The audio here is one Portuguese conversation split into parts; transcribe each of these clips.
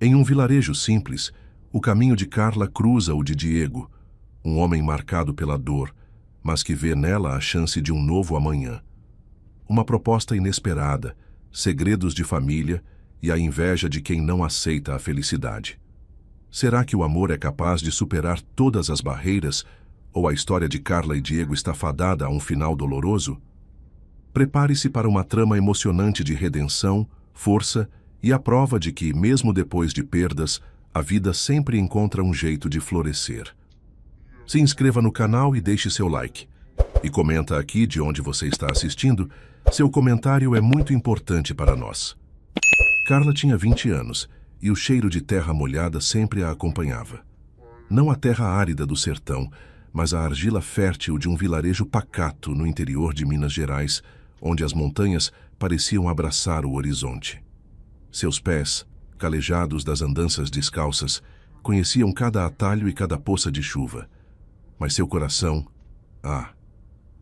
Em um vilarejo simples, o caminho de Carla cruza o de Diego, um homem marcado pela dor, mas que vê nela a chance de um novo amanhã. Uma proposta inesperada, segredos de família e a inveja de quem não aceita a felicidade. Será que o amor é capaz de superar todas as barreiras, ou a história de Carla e Diego está fadada a um final doloroso? Prepare-se para uma trama emocionante de redenção, força e a prova de que, mesmo depois de perdas, a vida sempre encontra um jeito de florescer. Se inscreva no canal e deixe seu like. E comenta aqui de onde você está assistindo. Seu comentário é muito importante para nós. Carla tinha 20 anos e o cheiro de terra molhada sempre a acompanhava. Não a terra árida do sertão, mas a argila fértil de um vilarejo pacato no interior de Minas Gerais, onde as montanhas pareciam abraçar o horizonte. Seus pés, calejados das andanças descalças, conheciam cada atalho e cada poça de chuva. Mas seu coração,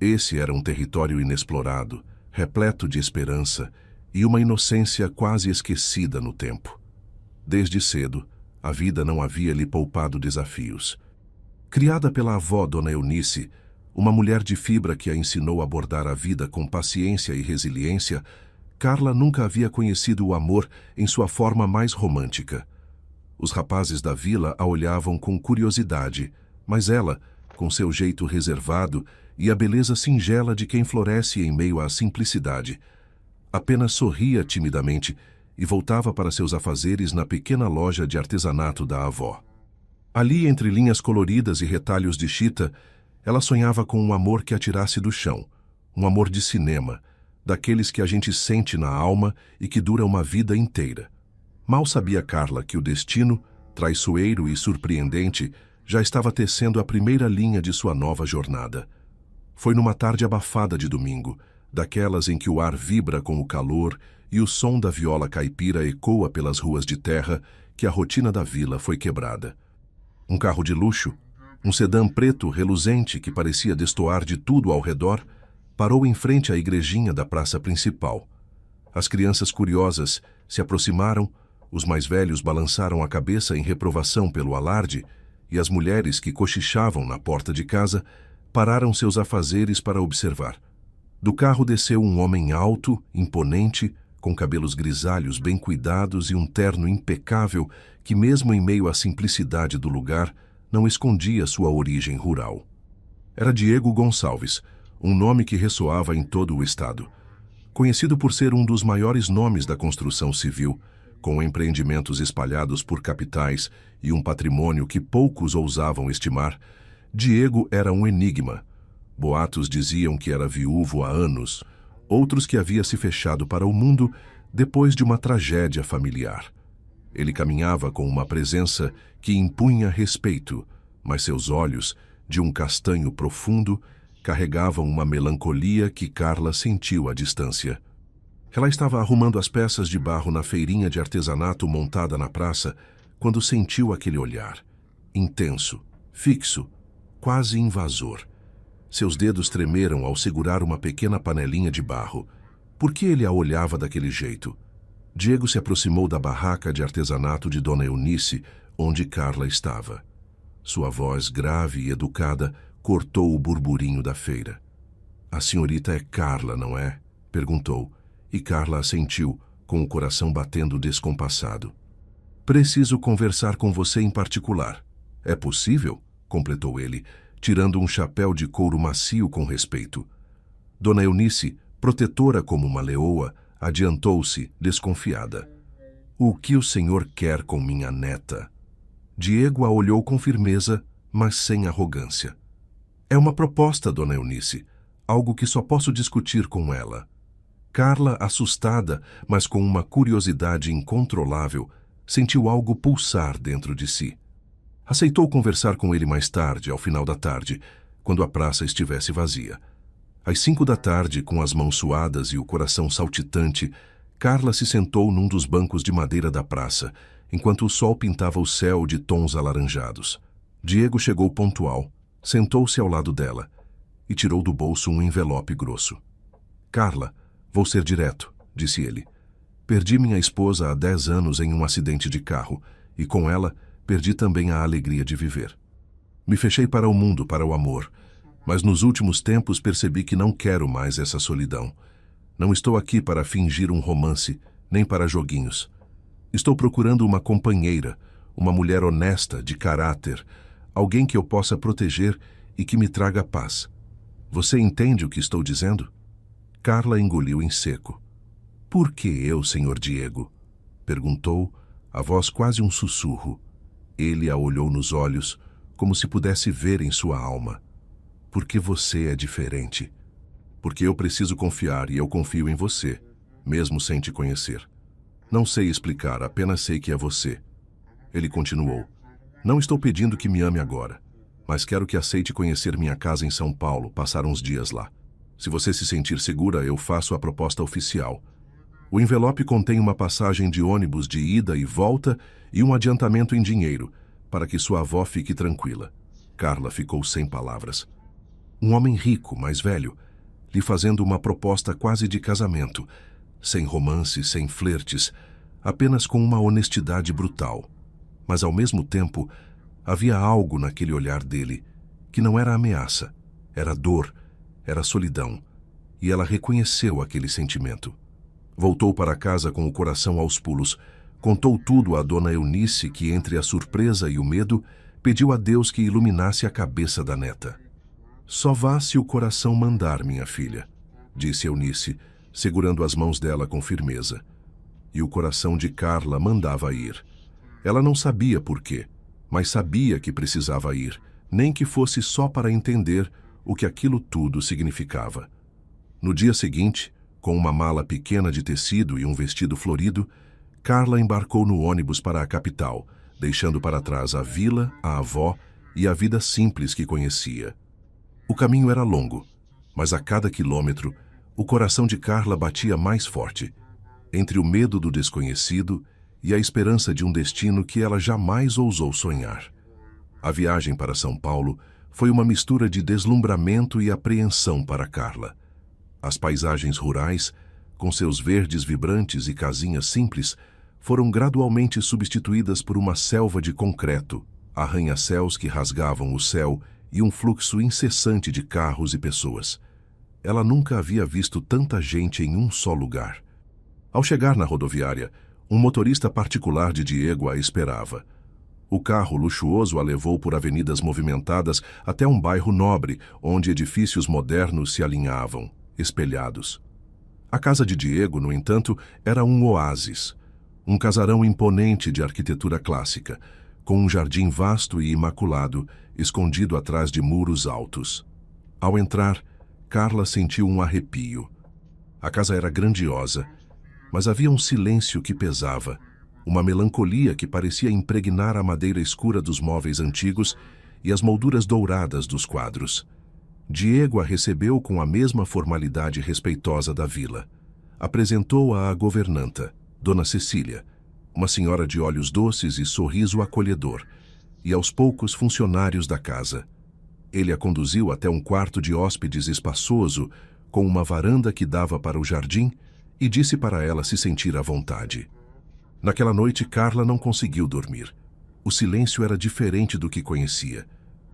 esse era um território inexplorado, repleto de esperança e uma inocência quase esquecida no tempo. Desde cedo, a vida não havia lhe poupado desafios. Criada pela avó Dona Eunice, uma mulher de fibra que a ensinou a abordar a vida com paciência e resiliência, Carla nunca havia conhecido o amor em sua forma mais romântica. Os rapazes da vila a olhavam com curiosidade, mas ela, com seu jeito reservado e a beleza singela de quem floresce em meio à simplicidade, apenas sorria timidamente e voltava para seus afazeres na pequena loja de artesanato da avó. Ali, entre linhas coloridas e retalhos de chita, ela sonhava com um amor que a tirasse do chão, um amor de cinema, daqueles que a gente sente na alma e que dura uma vida inteira. Mal sabia Carla que o destino, traiçoeiro e surpreendente, já estava tecendo a primeira linha de sua nova jornada. Foi numa tarde abafada de domingo, daquelas em que o ar vibra com o calor e o som da viola caipira ecoa pelas ruas de terra, que a rotina da vila foi quebrada. Um carro de luxo, um sedã preto reluzente que parecia destoar de tudo ao redor, parou em frente à igrejinha da praça principal. As crianças curiosas se aproximaram, os mais velhos balançaram a cabeça em reprovação pelo alarde, e as mulheres que cochichavam na porta de casa pararam seus afazeres para observar. Do carro desceu um homem alto, imponente, com cabelos grisalhos bem cuidados e um terno impecável que, mesmo em meio à simplicidade do lugar, não escondia sua origem rural. Era Diego Gonçalves, um nome que ressoava em todo o estado. Conhecido por ser um dos maiores nomes da construção civil, com empreendimentos espalhados por capitais e um patrimônio que poucos ousavam estimar, Diego era um enigma. Boatos diziam que era viúvo há anos, outros que havia se fechado para o mundo depois de uma tragédia familiar. Ele caminhava com uma presença que impunha respeito, mas seus olhos, de um castanho profundo, carregavam uma melancolia que Carla sentiu à distância. Ela estava arrumando as peças de barro na feirinha de artesanato montada na praça, quando sentiu aquele olhar, intenso, fixo, quase invasor. Seus dedos tremeram ao segurar uma pequena panelinha de barro. Por que ele a olhava daquele jeito? Diego se aproximou da barraca de artesanato de Dona Eunice, onde Carla estava. Sua voz grave e educada cortou o burburinho da feira. "A senhorita é Carla, não é?" perguntou, e Carla assentiu, com o coração batendo descompassado. "Preciso conversar com você em particular." "É possível?" completou ele, tirando um chapéu de couro macio com respeito. Dona Eunice, protetora como uma leoa, adiantou-se, desconfiada. "O que o senhor quer com minha neta?" Diego a olhou com firmeza, mas sem arrogância. "É uma proposta, Dona Eunice, algo que só posso discutir com ela." Carla, assustada, mas com uma curiosidade incontrolável, sentiu algo pulsar dentro de si. Aceitou conversar com ele mais tarde, ao final da tarde, quando a praça estivesse vazia. Às 5 da tarde, com as mãos suadas e o coração saltitante, Carla se sentou num dos bancos de madeira da praça, enquanto o sol pintava o céu de tons alaranjados. Diego chegou pontual, sentou-se ao lado dela e tirou do bolso um envelope grosso. "Carla, vou ser direto", disse ele. Perdi minha esposa há 10 anos em um acidente de carro, e com ela, perdi também a alegria de viver. Me fechei para o mundo, para o amor, mas nos últimos tempos percebi que não quero mais essa solidão. Não estou aqui para fingir um romance, nem para joguinhos. Estou procurando uma companheira, uma mulher honesta, de caráter, alguém que eu possa proteger e que me traga paz. Você entende o que estou dizendo? Carla engoliu em seco. Por que eu, Sr. Diego? Perguntou, a voz quase um sussurro. Ele a olhou nos olhos, como se pudesse ver em sua alma. Porque você é diferente. Porque eu preciso confiar e eu confio em você, mesmo sem te conhecer. Não sei explicar, apenas sei que é você. Ele continuou. Não estou pedindo que me ame agora, mas quero que aceite conhecer minha casa em São Paulo, passar uns dias lá. Se você se sentir segura, eu faço a proposta oficial. O envelope contém uma passagem de ônibus de ida e volta e um adiantamento em dinheiro, para que sua avó fique tranquila. Carla ficou sem palavras. Um homem rico, mais velho, lhe fazendo uma proposta quase de casamento, sem romance, sem flertes, apenas com uma honestidade brutal. Mas, ao mesmo tempo, havia algo naquele olhar dele que não era ameaça, era dor, era solidão, e ela reconheceu aquele sentimento. Voltou para casa com o coração aos pulos, contou tudo à dona Eunice, que, entre a surpresa e o medo, pediu a Deus que iluminasse a cabeça da neta. Só vá se o coração mandar, minha filha, disse Eunice, segurando as mãos dela com firmeza. E o coração de Carla mandava ir. Ela não sabia por quê, mas sabia que precisava ir, nem que fosse só para entender o que aquilo tudo significava. No dia seguinte, com uma mala pequena de tecido e um vestido florido, Carla embarcou no ônibus para a capital, deixando para trás a vila, a avó e a vida simples que conhecia. O caminho era longo, mas a cada quilômetro, o coração de Carla batia mais forte, entre o medo do desconhecido e a esperança de um destino que ela jamais ousou sonhar. A viagem para São Paulo foi uma mistura de deslumbramento e apreensão para Carla. As paisagens rurais, com seus verdes vibrantes e casinhas simples, foram gradualmente substituídas por uma selva de concreto, arranha-céus que rasgavam o céu e um fluxo incessante de carros e pessoas. Ela nunca havia visto tanta gente em um só lugar. Ao chegar na rodoviária, um motorista particular de Diego a esperava. O carro luxuoso a levou por avenidas movimentadas até um bairro nobre, onde edifícios modernos se alinhavam, espelhados. A casa de Diego, no entanto, era um oásis. Um casarão imponente de arquitetura clássica, com um jardim vasto e imaculado, escondido atrás de muros altos. Ao entrar, Carla sentiu um arrepio. A casa era grandiosa, mas havia um silêncio que pesava, uma melancolia que parecia impregnar a madeira escura dos móveis antigos e as molduras douradas dos quadros. Diego a recebeu com a mesma formalidade respeitosa da vila. Apresentou-a à governanta, Dona Cecília, uma senhora de olhos doces e sorriso acolhedor, e aos poucos funcionários da casa. Ele a conduziu até um quarto de hóspedes espaçoso, com uma varanda que dava para o jardim, e disse para ela se sentir à vontade. Naquela noite, Carla não conseguiu dormir. O silêncio era diferente do que conhecia.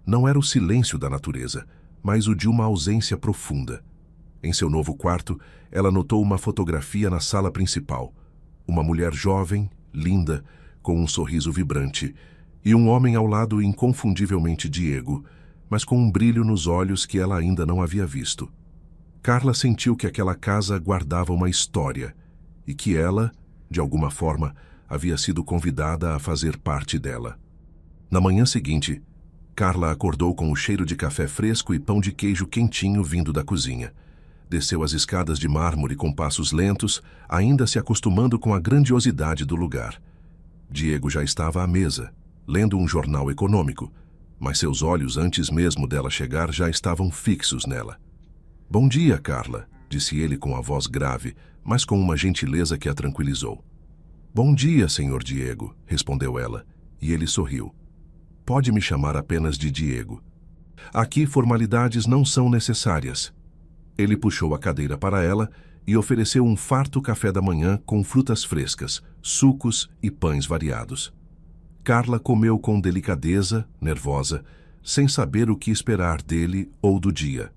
Não era o silêncio da natureza, mas o de uma ausência profunda. Em seu novo quarto, ela notou uma fotografia na sala principal. Uma mulher jovem, linda, com um sorriso vibrante, e um homem ao lado inconfundivelmente Diego, mas com um brilho nos olhos que ela ainda não havia visto. Carla sentiu que aquela casa guardava uma história, e que ela, de alguma forma, havia sido convidada a fazer parte dela. Na manhã seguinte, Carla acordou com o cheiro de café fresco e pão de queijo quentinho vindo da cozinha. Desceu as escadas de mármore com passos lentos, ainda se acostumando com a grandiosidade do lugar. Diego já estava à mesa, lendo um jornal econômico, mas seus olhos, antes mesmo dela chegar, já estavam fixos nela. "Bom dia, Carla", disse ele com a voz grave, mas com uma gentileza que a tranquilizou. "Bom dia, Sr. Diego", respondeu ela, e ele sorriu. "Pode me chamar apenas de Diego. Aqui formalidades não são necessárias." Ele puxou a cadeira para ela e ofereceu um farto café da manhã com frutas frescas, sucos e pães variados. Carla comeu com delicadeza, nervosa, sem saber o que esperar dele ou do dia.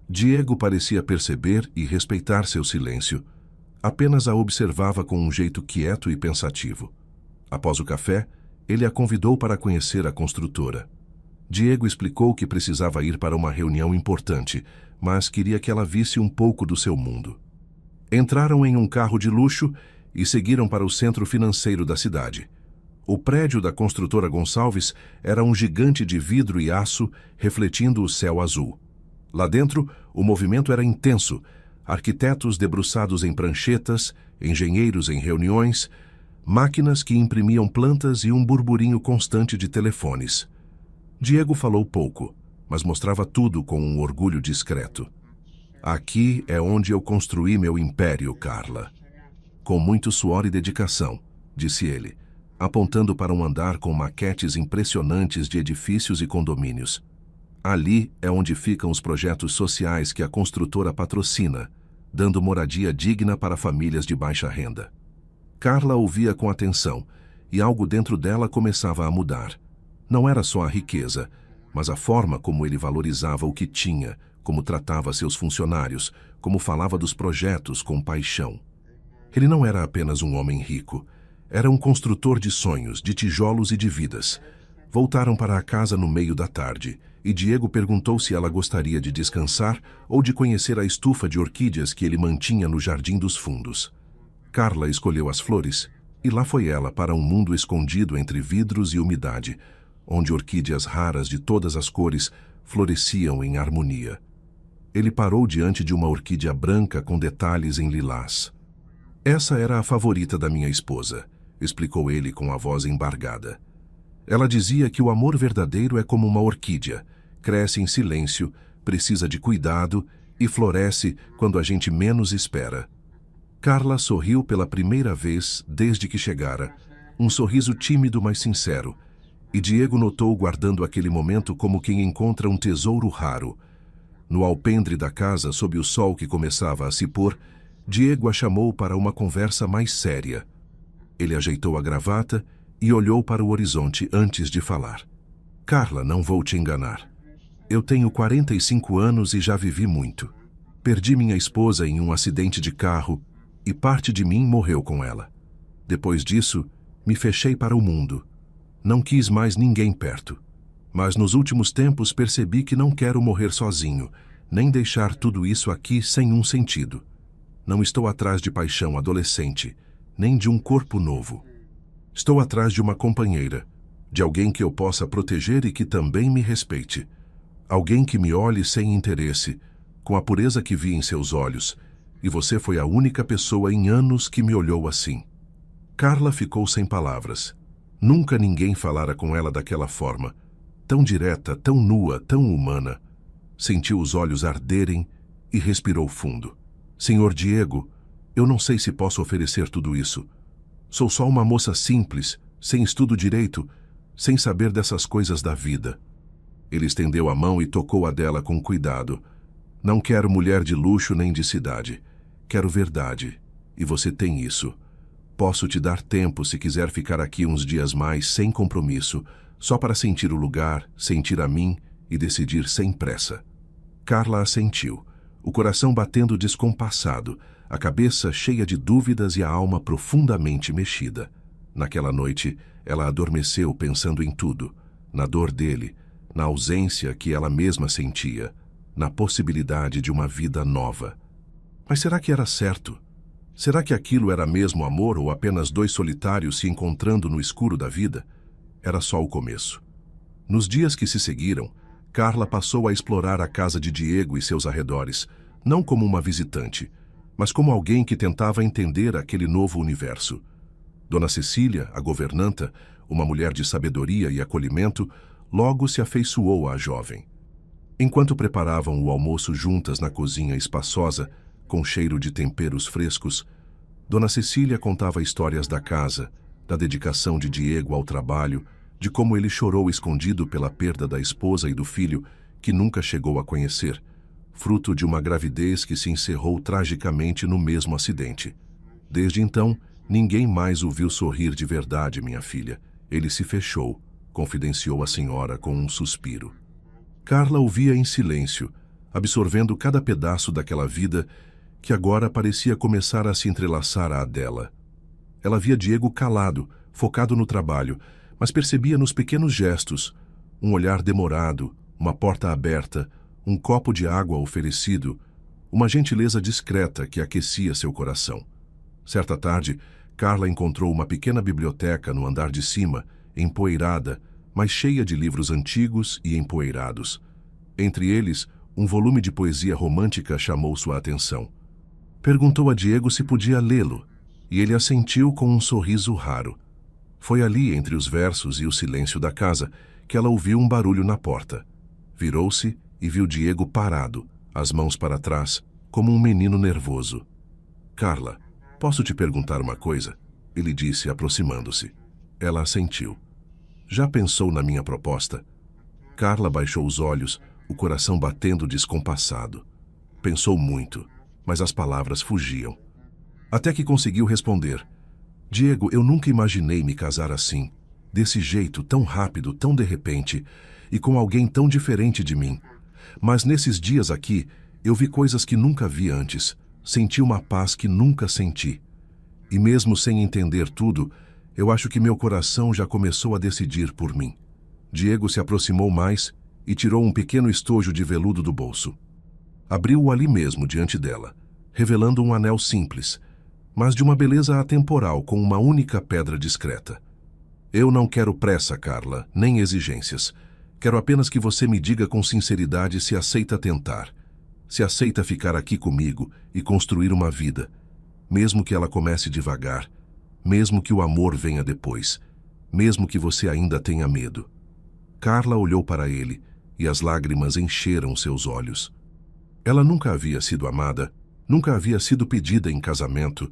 Diego parecia perceber e respeitar seu silêncio. Apenas a observava com um jeito quieto e pensativo. Após o café, ele a convidou para conhecer a construtora. Diego explicou que precisava ir para uma reunião importante, mas queria que ela visse um pouco do seu mundo. Entraram em um carro de luxo e seguiram para o centro financeiro da cidade. O prédio da construtora Gonçalves era um gigante de vidro e aço refletindo o céu azul. Lá dentro, o movimento era intenso. Arquitetos debruçados em pranchetas, engenheiros em reuniões, máquinas que imprimiam plantas e um burburinho constante de telefones. Diego falou pouco, mas mostrava tudo com um orgulho discreto. Aqui é onde eu construí meu império, Carla. Com muito suor e dedicação, disse ele, apontando para um andar com maquetes impressionantes de edifícios e condomínios. Ali é onde ficam os projetos sociais que a construtora patrocina, dando moradia digna para famílias de baixa renda. Carla ouvia com atenção, e algo dentro dela começava a mudar. Não era só a riqueza, mas a forma como ele valorizava o que tinha, como tratava seus funcionários, como falava dos projetos com paixão. Ele não era apenas um homem rico, era um construtor de sonhos, de tijolos e de vidas. Voltaram para a casa no meio da tarde, e Diego perguntou se ela gostaria de descansar ou de conhecer a estufa de orquídeas que ele mantinha no jardim dos fundos. Carla escolheu as flores, e lá foi ela para um mundo escondido entre vidros e umidade, onde orquídeas raras de todas as cores floresciam em harmonia. Ele parou diante de uma orquídea branca com detalhes em lilás. Essa era a favorita da minha esposa, explicou ele com a voz embargada. Ela dizia que o amor verdadeiro é como uma orquídea, cresce em silêncio, precisa de cuidado e floresce quando a gente menos espera. Carla sorriu pela primeira vez desde que chegara, um sorriso tímido mas sincero, e Diego notou guardando aquele momento como quem encontra um tesouro raro. No alpendre da casa, sob o sol que começava a se pôr, Diego a chamou para uma conversa mais séria. Ele ajeitou a gravata e olhou para o horizonte antes de falar. Carla, não vou te enganar. Eu tenho 45 anos e já vivi muito. Perdi minha esposa em um acidente de carro e parte de mim morreu com ela. Depois disso, me fechei para o mundo. Não quis mais ninguém perto. Mas nos últimos tempos percebi que não quero morrer sozinho, nem deixar tudo isso aqui sem um sentido. Não estou atrás de paixão adolescente, nem de um corpo novo. Estou atrás de uma companheira, de alguém que eu possa proteger e que também me respeite. Alguém que me olhe sem interesse, com a pureza que vi em seus olhos, e você foi a única pessoa em anos que me olhou assim. Carla ficou sem palavras. Nunca ninguém falara com ela daquela forma, tão direta, tão nua, tão humana. Sentiu os olhos arderem e respirou fundo. Senhor Diego, eu não sei se posso oferecer tudo isso. Sou só uma moça simples, sem estudo direito, sem saber dessas coisas da vida. Ele estendeu a mão e tocou a dela com cuidado. Não quero mulher de luxo nem de cidade. Quero verdade, e você tem isso. Posso te dar tempo se quiser ficar aqui uns dias mais sem compromisso, só para sentir o lugar, sentir a mim e decidir sem pressa. Carla assentiu, o coração batendo descompassado, a cabeça cheia de dúvidas e a alma profundamente mexida. Naquela noite, ela adormeceu pensando em tudo, na dor dele, na ausência que ela mesma sentia, na possibilidade de uma vida nova. Mas será que era certo? Será que aquilo era mesmo amor ou apenas dois solitários se encontrando no escuro da vida? Era só o começo. Nos dias que se seguiram, Carla passou a explorar a casa de Diego e seus arredores, não como uma visitante, mas como alguém que tentava entender aquele novo universo. Dona Cecília, a governanta, uma mulher de sabedoria e acolhimento, logo se afeiçoou à jovem. Enquanto preparavam o almoço juntas na cozinha espaçosa, com cheiro de temperos frescos, Dona Cecília contava histórias da casa, da dedicação de Diego ao trabalho, de como ele chorou escondido pela perda da esposa e do filho, que nunca chegou a conhecer, fruto de uma gravidez que se encerrou tragicamente no mesmo acidente. Desde então, ninguém mais o viu sorrir de verdade, minha filha. Ele se fechou, confidenciou a senhora com um suspiro. Carla ouvia em silêncio, absorvendo cada pedaço daquela vida que agora parecia começar a se entrelaçar à dela. Ela via Diego calado, focado no trabalho, mas percebia nos pequenos gestos, um olhar demorado, uma porta aberta, um copo de água oferecido, uma gentileza discreta que aquecia seu coração. Certa tarde, Carla encontrou uma pequena biblioteca no andar de cima, empoeirada, mas cheia de livros antigos e empoeirados. Entre eles, um volume de poesia romântica chamou sua atenção. Perguntou a Diego se podia lê-lo, e ele assentiu com um sorriso raro. Foi ali, entre os versos e o silêncio da casa, que ela ouviu um barulho na porta. Virou-se e viu Diego parado, as mãos para trás, como um menino nervoso. "Carla, posso te perguntar uma coisa?" ele disse, aproximando-se. Ela assentiu. "Já pensou na minha proposta?" Carla baixou os olhos, o coração batendo descompassado. Pensou muito, mas as palavras fugiam. Até que conseguiu responder. "Diego, eu nunca imaginei me casar assim, desse jeito, tão rápido, tão de repente, e com alguém tão diferente de mim. Mas nesses dias aqui, eu vi coisas que nunca vi antes, senti uma paz que nunca senti. E mesmo sem entender tudo, eu acho que meu coração já começou a decidir por mim." Diego se aproximou mais e tirou um pequeno estojo de veludo do bolso. Abriu-o ali mesmo, diante dela, revelando um anel simples, mas de uma beleza atemporal com uma única pedra discreta. "Eu não quero pressa, Carla, nem exigências. Quero apenas que você me diga com sinceridade se aceita tentar, se aceita ficar aqui comigo e construir uma vida, mesmo que ela comece devagar, mesmo que o amor venha depois, mesmo que você ainda tenha medo." Carla olhou para ele e as lágrimas encheram seus olhos. Ela nunca havia sido amada, nunca havia sido pedida em casamento,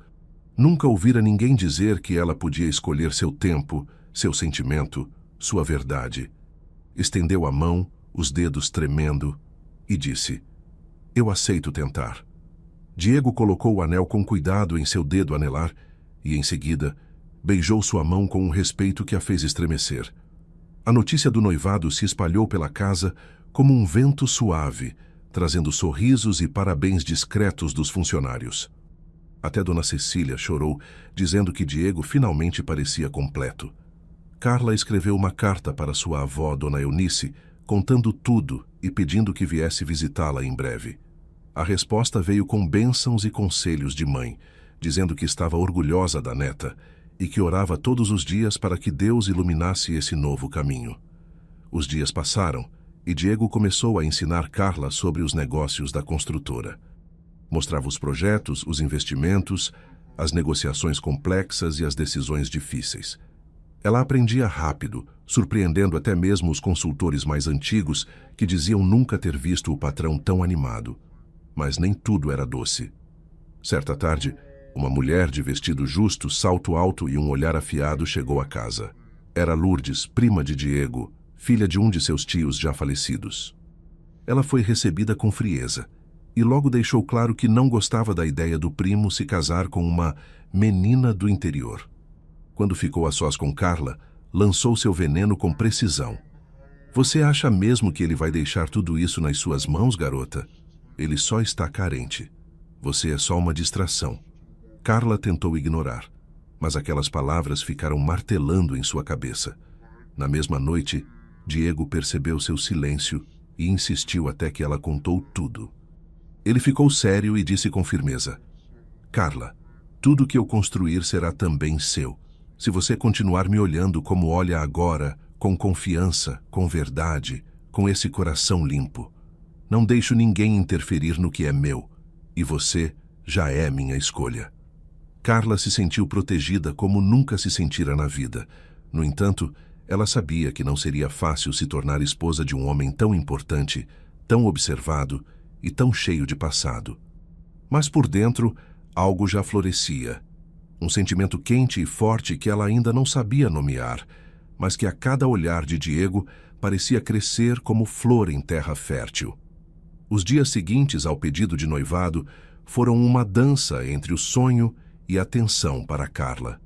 nunca ouvira ninguém dizer que ela podia escolher seu tempo, seu sentimento, sua verdade. Estendeu a mão, os dedos tremendo, e disse: "Eu aceito tentar." Diego colocou o anel com cuidado em seu dedo anelar e, em seguida, beijou sua mão com um respeito que a fez estremecer. A notícia do noivado se espalhou pela casa como um vento suave, trazendo sorrisos e parabéns discretos dos funcionários. Até Dona Cecília chorou, dizendo que Diego finalmente parecia completo. Carla escreveu uma carta para sua avó, Dona Eunice, contando tudo e pedindo que viesse visitá-la em breve. A resposta veio com bênçãos e conselhos de mãe, dizendo que estava orgulhosa da neta e que orava todos os dias para que Deus iluminasse esse novo caminho. Os dias passaram e Diego começou a ensinar Carla sobre os negócios da construtora. Mostrava os projetos, os investimentos, as negociações complexas e as decisões difíceis. Ela aprendia rápido, surpreendendo até mesmo os consultores mais antigos que diziam nunca ter visto o patrão tão animado. Mas nem tudo era doce. Certa tarde, uma mulher de vestido justo, salto alto e um olhar afiado chegou à casa. Era Lourdes, prima de Diego, filha de um de seus tios já falecidos. Ela foi recebida com frieza e logo deixou claro que não gostava da ideia do primo se casar com uma menina do interior. Quando ficou a sós com Carla, lançou seu veneno com precisão. "Você acha mesmo que ele vai deixar tudo isso nas suas mãos, garota? Ele só está carente. Você é só uma distração." Carla tentou ignorar, mas aquelas palavras ficaram martelando em sua cabeça. Na mesma noite, Diego percebeu seu silêncio e insistiu até que ela contou tudo. Ele ficou sério e disse com firmeza: "Carla, tudo que eu construir será também seu, se você continuar me olhando como olha agora, com confiança, com verdade, com esse coração limpo. Não deixo ninguém interferir no que é meu, e você já é minha escolha." Carla se sentiu protegida como nunca se sentira na vida. No entanto, ela sabia que não seria fácil se tornar esposa de um homem tão importante, tão observado e tão cheio de passado. Mas por dentro, algo já florescia. Um sentimento quente e forte que ela ainda não sabia nomear, mas que a cada olhar de Diego parecia crescer como flor em terra fértil. Os dias seguintes ao pedido de noivado foram uma dança entre o sonho e a tensão para Carla.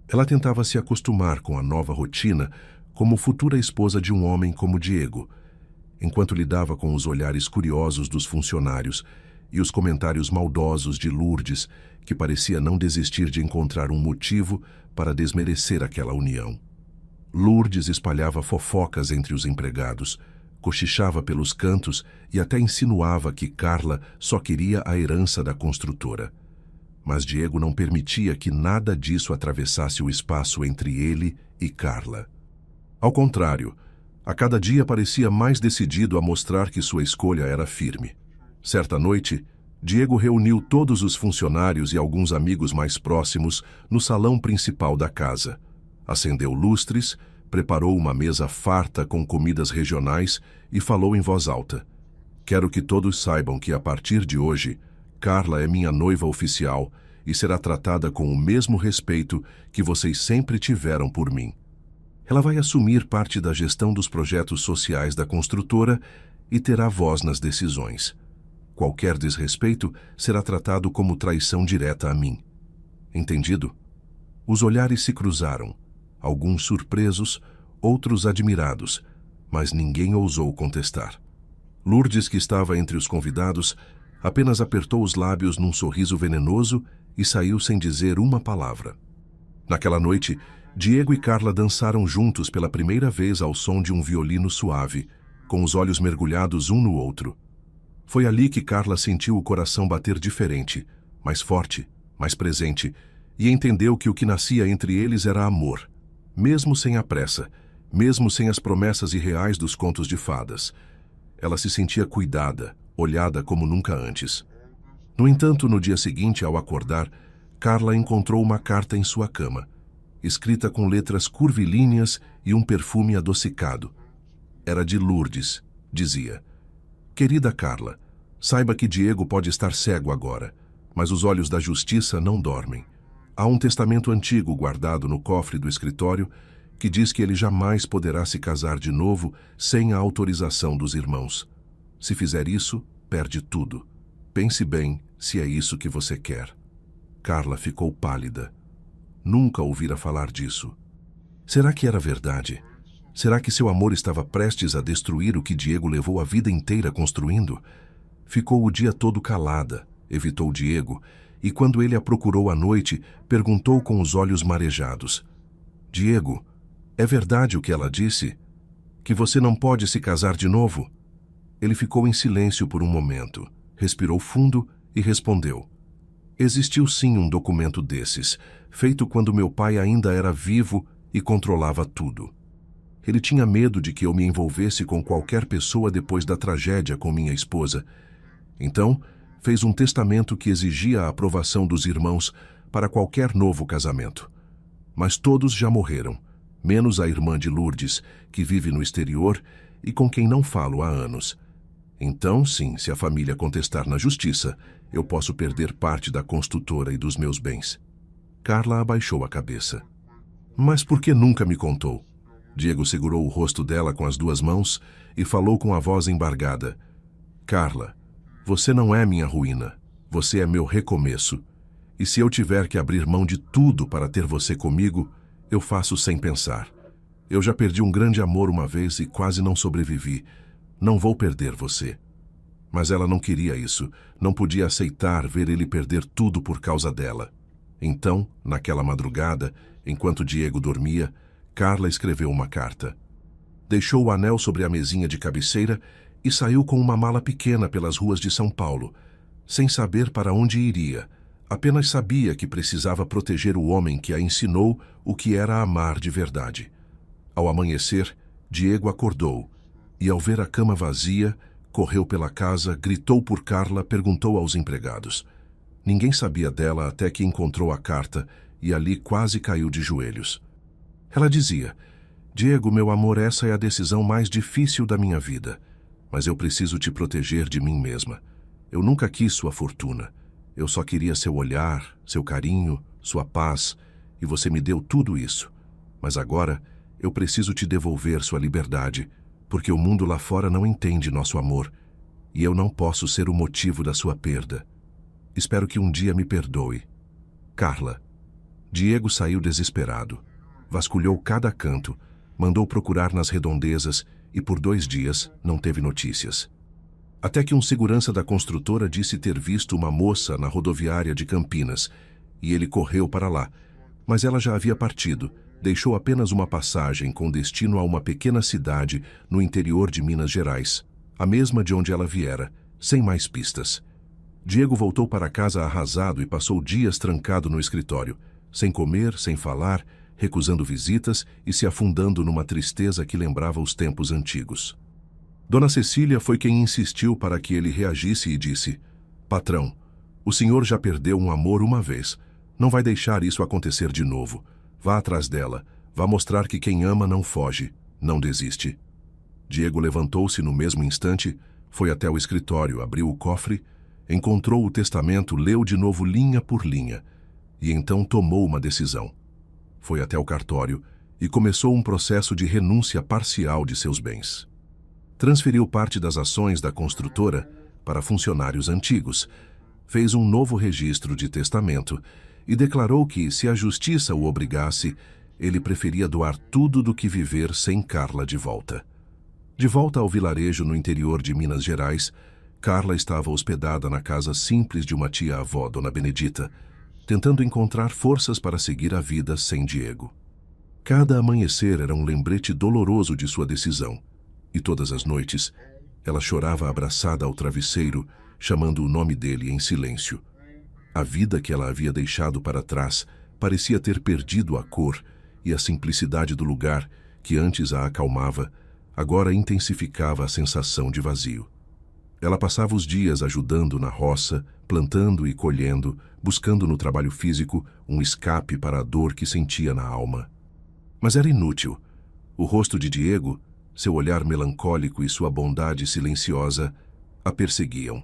Ela tentava se acostumar com a nova rotina como futura esposa de um homem como Diego, enquanto lidava com os olhares curiosos dos funcionários e os comentários maldosos de Lourdes, que parecia não desistir de encontrar um motivo para desmerecer aquela união. Lourdes espalhava fofocas entre os empregados, cochichava pelos cantos e até insinuava que Carla só queria a herança da construtora. Mas Diego não permitia que nada disso atravessasse o espaço entre ele e Carla. Ao contrário, a cada dia parecia mais decidido a mostrar que sua escolha era firme. Certa noite, Diego reuniu todos os funcionários e alguns amigos mais próximos no salão principal da casa. Acendeu lustres, preparou uma mesa farta com comidas regionais e falou em voz alta: "Quero que todos saibam que, a partir de hoje, Carla é minha noiva oficial e será tratada com o mesmo respeito que vocês sempre tiveram por mim. Ela vai assumir parte da gestão dos projetos sociais da construtora e terá voz nas decisões. Qualquer desrespeito será tratado como traição direta a mim. Entendido?" Os olhares se cruzaram, alguns surpresos, outros admirados, mas ninguém ousou contestar. Lourdes, que estava entre os convidados, apenas apertou os lábios num sorriso venenoso e saiu sem dizer uma palavra. Naquela noite, Diego e Carla dançaram juntos pela primeira vez ao som de um violino suave, com os olhos mergulhados um no outro. Foi ali que Carla sentiu o coração bater diferente, mais forte, mais presente, e entendeu que o que nascia entre eles era amor, mesmo sem a pressa, mesmo sem as promessas irreais dos contos de fadas. Ela se sentia cuidada, olhada como nunca antes. No entanto, no dia seguinte, ao acordar, Carla encontrou uma carta em sua cama, escrita com letras curvilíneas e um perfume adocicado. Era de Lourdes. Dizia: "Querida Carla, saiba que Diego pode estar cego agora, mas os olhos da justiça não dormem. Há um testamento antigo guardado no cofre do escritório que diz que ele jamais poderá se casar de novo sem a autorização dos irmãos. Se fizer isso, perde tudo. Pense bem se é isso que você quer." Carla ficou pálida. Nunca ouvira falar disso. Será que era verdade? Será que seu amor estava prestes a destruir o que Diego levou a vida inteira construindo? Ficou o dia todo calada, evitou Diego, e quando ele a procurou à noite, perguntou com os olhos marejados: "Diego, é verdade o que ela disse? Que você não pode se casar de novo?" Ele ficou em silêncio por um momento, respirou fundo e respondeu: "Existiu sim um documento desses, feito quando meu pai ainda era vivo e controlava tudo. Ele tinha medo de que eu me envolvesse com qualquer pessoa depois da tragédia com minha esposa. Então, fez um testamento que exigia a aprovação dos irmãos para qualquer novo casamento. Mas todos já morreram, menos a irmã de Lourdes, que vive no exterior e com quem não falo há anos. Então, sim, se a família contestar na justiça, eu posso perder parte da construtora e dos meus bens." Carla abaixou a cabeça. "Mas por que nunca me contou?" Diego segurou o rosto dela com as duas mãos e falou com a voz embargada: "Carla, você não é minha ruína. Você é meu recomeço. E se eu tiver que abrir mão de tudo para ter você comigo, eu faço sem pensar. Eu já perdi um grande amor uma vez e quase não sobrevivi. Não vou perder você." Mas ela não queria isso. Não podia aceitar ver ele perder tudo por causa dela. Então, naquela madrugada, enquanto Diego dormia, Carla escreveu uma carta. Deixou o anel sobre a mesinha de cabeceira e saiu com uma mala pequena pelas ruas de São Paulo, sem saber para onde iria. Apenas sabia que precisava proteger o homem que a ensinou o que era amar de verdade. Ao amanhecer, Diego acordou e, ao ver a cama vazia, correu pela casa, gritou por Carla, perguntou aos empregados. Ninguém sabia dela até que encontrou a carta e ali quase caiu de joelhos. Ela dizia: "Diego, meu amor, essa é a decisão mais difícil da minha vida, mas eu preciso te proteger de mim mesma. Eu nunca quis sua fortuna. Eu só queria seu olhar, seu carinho, sua paz, e você me deu tudo isso. Mas agora eu preciso te devolver sua liberdade, porque o mundo lá fora não entende nosso amor, e eu não posso ser o motivo da sua perda. Espero que um dia me perdoe. Carla. Diego saiu desesperado. Vasculhou cada canto, mandou procurar nas redondezas e por 2 dias não teve notícias. Até que um segurança da construtora disse ter visto uma moça na rodoviária de Campinas, e ele correu para lá, mas ela já havia partido, deixou apenas uma passagem com destino a uma pequena cidade no interior de Minas Gerais, a mesma de onde ela viera, sem mais pistas. Diego voltou para casa arrasado e passou dias trancado no escritório, sem comer, sem falar, recusando visitas e se afundando numa tristeza que lembrava os tempos antigos. Dona Cecília foi quem insistiu para que ele reagisse e disse: "Patrão, o senhor já perdeu um amor uma vez. Não vai deixar isso acontecer de novo. Vá atrás dela. Vá mostrar que quem ama não foge, não desiste." Diego levantou-se no mesmo instante, foi até o escritório, abriu o cofre, encontrou o testamento, leu de novo linha por linha, e então tomou uma decisão. Foi até o cartório e começou um processo de renúncia parcial de seus bens. Transferiu parte das ações da construtora para funcionários antigos, fez um novo registro de testamento e declarou que, se a justiça o obrigasse, ele preferia doar tudo do que viver sem Carla de volta. De volta ao vilarejo no interior de Minas Gerais, Carla estava hospedada na casa simples de uma tia-avó, Dona Benedita, tentando encontrar forças para seguir a vida sem Diego. Cada amanhecer era um lembrete doloroso de sua decisão, e todas as noites ela chorava abraçada ao travesseiro, chamando o nome dele em silêncio. A vida que ela havia deixado para trás parecia ter perdido a cor e a simplicidade do lugar que antes a acalmava, agora intensificava a sensação de vazio. Ela passava os dias ajudando na roça, plantando e colhendo, buscando no trabalho físico um escape para a dor que sentia na alma. Mas era inútil. O rosto de Diego, seu olhar melancólico e sua bondade silenciosa a perseguiam.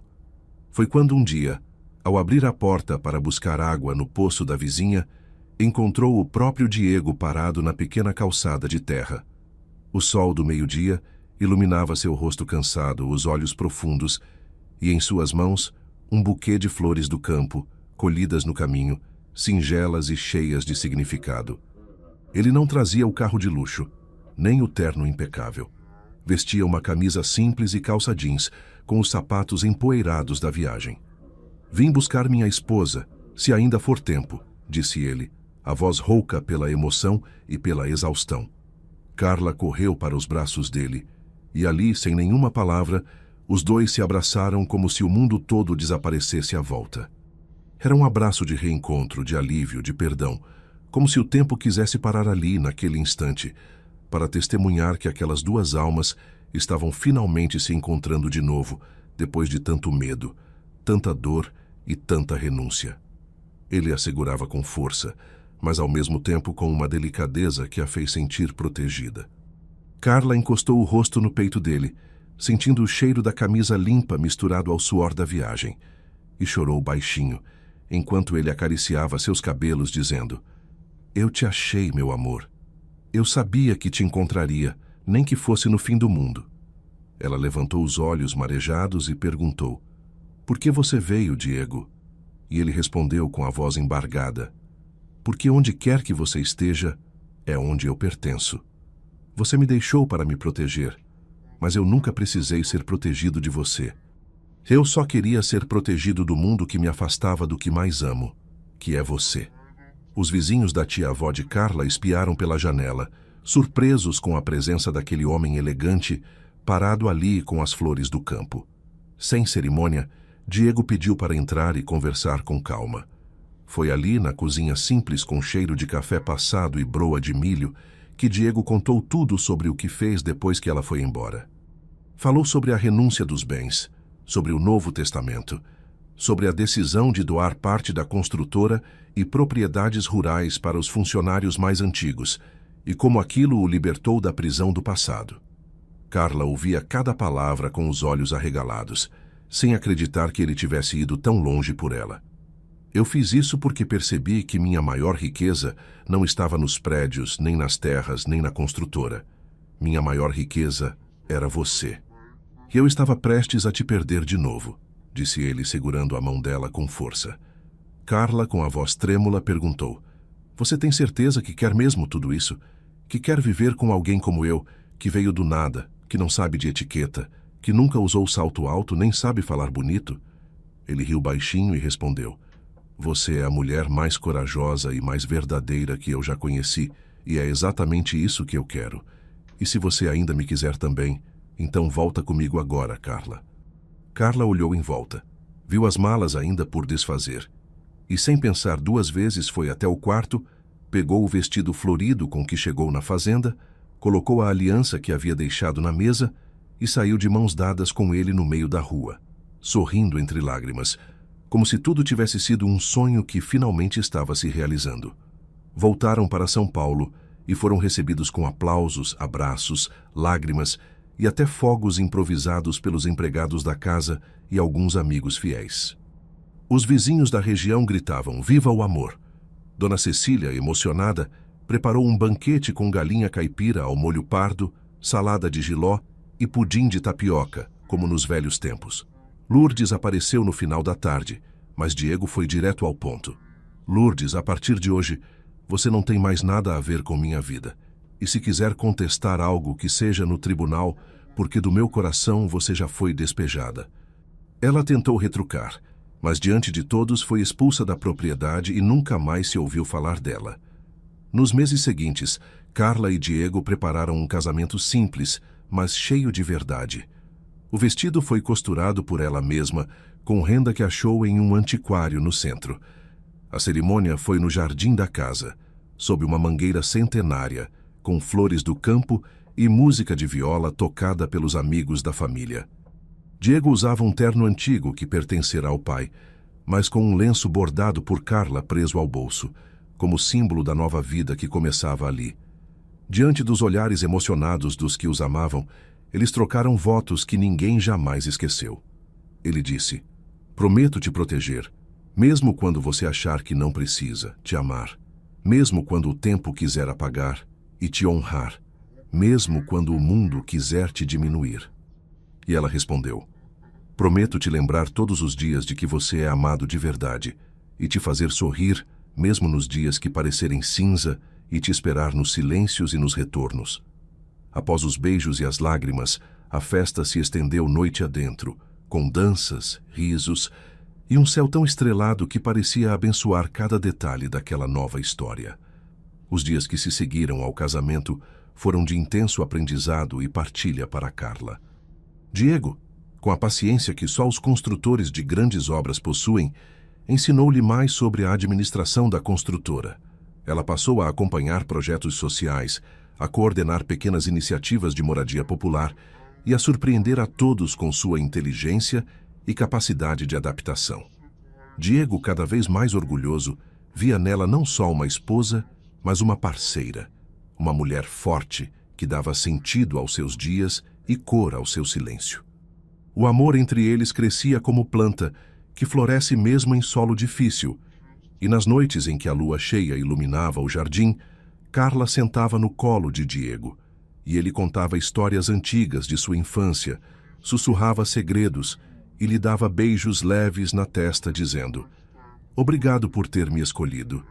Foi quando um dia, ao abrir a porta para buscar água no poço da vizinha, encontrou o próprio Diego parado na pequena calçada de terra. O sol do meio-dia iluminava seu rosto cansado, os olhos profundos, e em suas mãos um buquê de flores do campo, colhidas no caminho, singelas e cheias de significado. Ele não trazia o carro de luxo, nem o terno impecável. Vestia uma camisa simples e calça jeans, com os sapatos empoeirados da viagem. "Vim buscar minha esposa, se ainda for tempo", disse ele, a voz rouca pela emoção e pela exaustão. Carla correu para os braços dele, e ali, sem nenhuma palavra, os dois se abraçaram como se o mundo todo desaparecesse à volta. Era um abraço de reencontro, de alívio, de perdão, como se o tempo quisesse parar ali, naquele instante, para testemunhar que aquelas duas almas estavam finalmente se encontrando de novo, depois de tanto medo, tanta dor e tanta renúncia. Ele a segurava com força, mas ao mesmo tempo com uma delicadeza que a fez sentir protegida. Carla encostou o rosto no peito dele, sentindo o cheiro da camisa limpa misturado ao suor da viagem, e chorou baixinho, enquanto ele acariciava seus cabelos, dizendo: "Eu te achei, meu amor. Eu sabia que te encontraria, nem que fosse no fim do mundo." Ela levantou os olhos marejados e perguntou: "Por que você veio, Diego?" E ele respondeu com a voz embargada: "Porque onde quer que você esteja, é onde eu pertenço. Você me deixou para me proteger, mas eu nunca precisei ser protegido de você. Eu só queria ser protegido do mundo que me afastava do que mais amo, que é você." Os vizinhos da tia-avó de Carla espiaram pela janela, surpresos com a presença daquele homem elegante, parado ali com as flores do campo. Sem cerimônia, Diego pediu para entrar e conversar com calma. Foi ali, na cozinha simples com cheiro de café passado e broa de milho, que Diego contou tudo sobre o que fez depois que ela foi embora. Falou sobre a renúncia dos bens, sobre o Novo Testamento, sobre a decisão de doar parte da construtora e propriedades rurais para os funcionários mais antigos, e como aquilo o libertou da prisão do passado. Carla ouvia cada palavra com os olhos arregalados, sem acreditar que ele tivesse ido tão longe por ela. "Eu fiz isso porque percebi que minha maior riqueza não estava nos prédios, nem nas terras, nem na construtora. Minha maior riqueza era você. E eu estava prestes a te perder de novo, disse ele, segurando a mão dela com força. Carla, com a voz trêmula, perguntou: Você tem certeza que quer mesmo tudo isso? Que quer viver com alguém como eu, que veio do nada, que não sabe de etiqueta, que nunca usou salto alto nem sabe falar bonito? Ele riu baixinho e respondeu: Você é a mulher mais corajosa e mais verdadeira que eu já conheci, e é exatamente isso que eu quero. E se você ainda me quiser também, então volta comigo agora, Carla. Carla olhou em volta. Viu as malas ainda por desfazer. E sem pensar duas vezes foi até o quarto, pegou o vestido florido com que chegou na fazenda, colocou a aliança que havia deixado na mesa e saiu de mãos dadas com ele no meio da rua, sorrindo entre lágrimas, como se tudo tivesse sido um sonho que finalmente estava se realizando. Voltaram para São Paulo e foram recebidos com aplausos, abraços, lágrimas e até fogos improvisados pelos empregados da casa e alguns amigos fiéis. Os vizinhos da região gritavam: Viva o amor! Dona Cecília, emocionada, preparou um banquete com galinha caipira ao molho pardo, salada de jiló e pudim de tapioca, como nos velhos tempos. Lourdes apareceu no final da tarde, mas Diego foi direto ao ponto. Lourdes, a partir de hoje, você não tem mais nada a ver com minha vida. E se quiser contestar algo que seja no tribunal, porque do meu coração você já foi despejada. Ela tentou retrucar, mas diante de todos foi expulsa da propriedade e nunca mais se ouviu falar dela. Nos meses seguintes, Carla e Diego prepararam um casamento simples, mas cheio de verdade. O vestido foi costurado por ela mesma, com renda que achou em um antiquário no centro. A cerimônia foi no jardim da casa, sob uma mangueira centenária, com flores do campo e música de viola tocada pelos amigos da família. Diego usava um terno antigo que pertencera ao pai, mas com um lenço bordado por Carla preso ao bolso, como símbolo da nova vida que começava ali. Diante dos olhares emocionados dos que os amavam, eles trocaram votos que ninguém jamais esqueceu. Ele disse: Prometo te proteger, mesmo quando você achar que não precisa, te amar, mesmo quando o tempo quiser apagar, e te honrar, mesmo quando o mundo quiser te diminuir. E ela respondeu: Prometo te lembrar todos os dias de que você é amado de verdade, e te fazer sorrir, mesmo nos dias que parecerem cinza, e te esperar nos silêncios e nos retornos. Após os beijos e as lágrimas, a festa se estendeu noite adentro, com danças, risos e um céu tão estrelado que parecia abençoar cada detalhe daquela nova história. Os dias que se seguiram ao casamento foram de intenso aprendizado e partilha para Carla. Diego, com a paciência que só os construtores de grandes obras possuem, ensinou-lhe mais sobre a administração da construtora. Ela passou a acompanhar projetos sociais, a coordenar pequenas iniciativas de moradia popular e a surpreender a todos com sua inteligência e capacidade de adaptação. Diego, cada vez mais orgulhoso, via nela não só uma esposa, mas uma parceira, uma mulher forte que dava sentido aos seus dias e cor ao seu silêncio. O amor entre eles crescia como planta, que floresce mesmo em solo difícil, e nas noites em que a lua cheia iluminava o jardim, Carla sentava no colo de Diego, e ele contava histórias antigas de sua infância, sussurrava segredos e lhe dava beijos leves na testa, dizendo: Obrigado por ter me escolhido.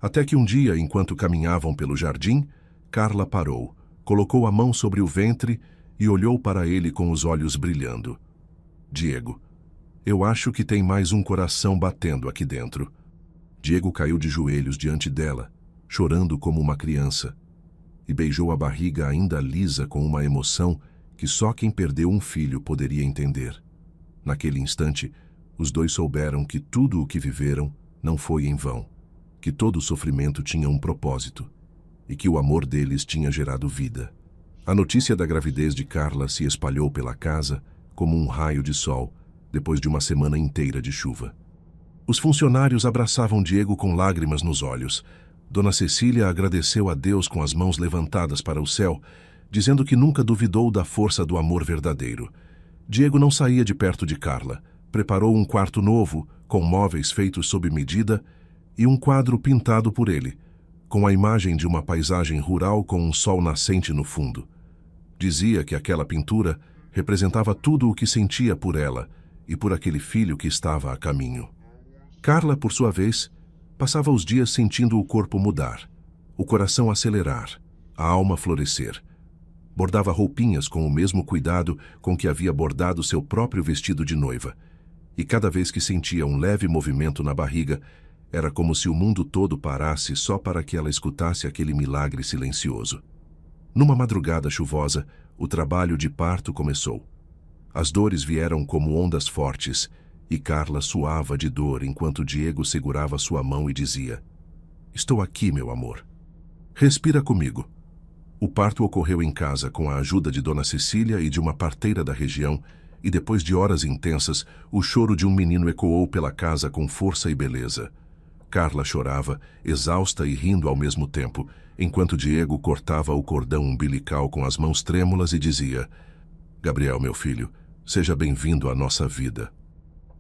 Até que um dia, enquanto caminhavam pelo jardim, Carla parou, colocou a mão sobre o ventre e olhou para ele com os olhos brilhando. Diego, eu acho que tem mais um coração batendo aqui dentro. Diego caiu de joelhos diante dela, chorando como uma criança, e beijou a barriga ainda lisa com uma emoção que só quem perdeu um filho poderia entender. Naquele instante, os dois souberam que tudo o que viveram não foi em vão, que todo o sofrimento tinha um propósito, e que o amor deles tinha gerado vida. A notícia da gravidez de Carla se espalhou pela casa como um raio de sol, depois de uma semana inteira de chuva. Os funcionários abraçavam Diego com lágrimas nos olhos. Dona Cecília agradeceu a Deus com as mãos levantadas para o céu, dizendo que nunca duvidou da força do amor verdadeiro. Diego não saía de perto de Carla. Preparou um quarto novo, com móveis feitos sob medida, e um quadro pintado por ele, com a imagem de uma paisagem rural com um sol nascente no fundo. Dizia que aquela pintura representava tudo o que sentia por ela e por aquele filho que estava a caminho. Carla, por sua vez, passava os dias sentindo o corpo mudar, o coração acelerar, a alma florescer. Bordava roupinhas com o mesmo cuidado com que havia bordado seu próprio vestido de noiva, e cada vez que sentia um leve movimento na barriga, era como se o mundo todo parasse só para que ela escutasse aquele milagre silencioso. Numa madrugada chuvosa, o trabalho de parto começou. As dores vieram como ondas fortes, e Carla suava de dor enquanto Diego segurava sua mão e dizia: "Estou aqui, meu amor. Respira comigo." O parto ocorreu em casa com a ajuda de Dona Cecília e de uma parteira da região, e depois de horas intensas, o choro de um menino ecoou pela casa com força e beleza. Carla chorava, exausta e rindo ao mesmo tempo, enquanto Diego cortava o cordão umbilical com as mãos trêmulas e dizia: "Gabriel, meu filho, seja bem-vindo à nossa vida."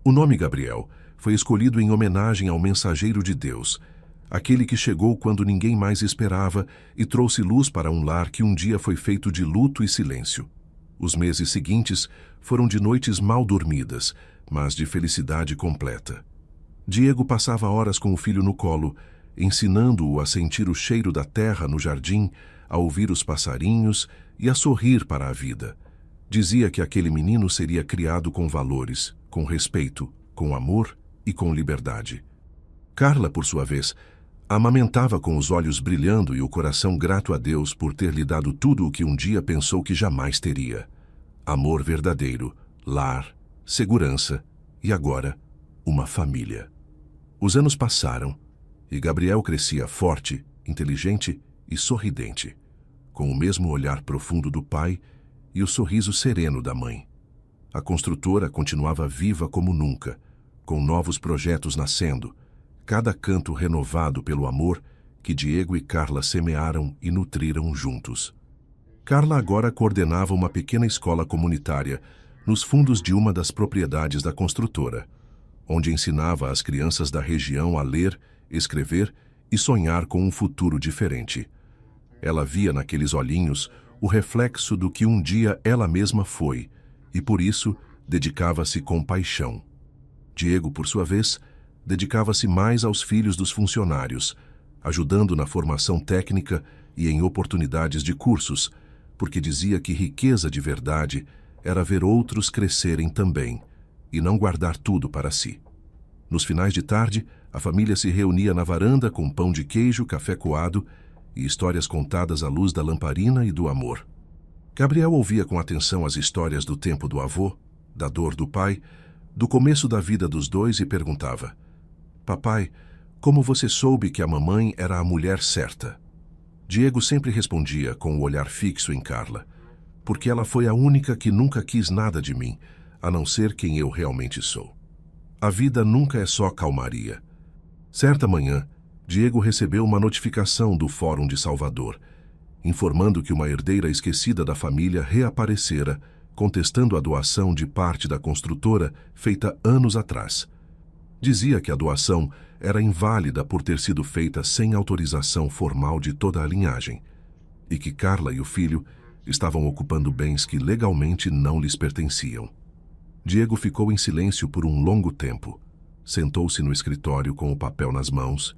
O nome Gabriel foi escolhido em homenagem ao mensageiro de Deus, aquele que chegou quando ninguém mais esperava e trouxe luz para um lar que um dia foi feito de luto e silêncio. Os meses seguintes foram de noites mal dormidas, mas de felicidade completa. Diego passava horas com o filho no colo, ensinando-o a sentir o cheiro da terra no jardim, a ouvir os passarinhos e a sorrir para a vida. Dizia que aquele menino seria criado com valores, com respeito, com amor e com liberdade. Carla, por sua vez, amamentava com os olhos brilhando e o coração grato a Deus por ter lhe dado tudo o que um dia pensou que jamais teria: amor verdadeiro, lar, segurança e agora, uma família. Os anos passaram e Gabriel crescia forte, inteligente e sorridente, com o mesmo olhar profundo do pai e o sorriso sereno da mãe. A construtora continuava viva como nunca, com novos projetos nascendo, cada canto renovado pelo amor que Diego e Carla semearam e nutriram juntos. Carla agora coordenava uma pequena escola comunitária nos fundos de uma das propriedades da construtora, onde ensinava às crianças da região a ler, escrever e sonhar com um futuro diferente. Ela via naqueles olhinhos o reflexo do que um dia ela mesma foi, e por isso dedicava-se com paixão. Diego, por sua vez, dedicava-se mais aos filhos dos funcionários, ajudando na formação técnica e em oportunidades de cursos, porque dizia que riqueza de verdade era ver outros crescerem também, e não guardar tudo para si. Nos finais de tarde, a família se reunia na varanda com pão de queijo, café coado e histórias contadas à luz da lamparina e do amor. Gabriel ouvia com atenção as histórias do tempo do avô, da dor do pai, do começo da vida dos dois e perguntava: "Papai, como você soube que a mamãe era a mulher certa?" Diego sempre respondia com o olhar fixo em Carla: "Porque ela foi a única que nunca quis nada de mim, a não ser quem eu realmente sou." A vida nunca é só calmaria. Certa manhã, Diego recebeu uma notificação do Fórum de Salvador, informando que uma herdeira esquecida da família reaparecera, contestando a doação de parte da construtora feita anos atrás. Dizia que a doação era inválida por ter sido feita sem autorização formal de toda a linhagem, e que Carla e o filho estavam ocupando bens que legalmente não lhes pertenciam. Diego ficou em silêncio por um longo tempo. Sentou-se no escritório com o papel nas mãos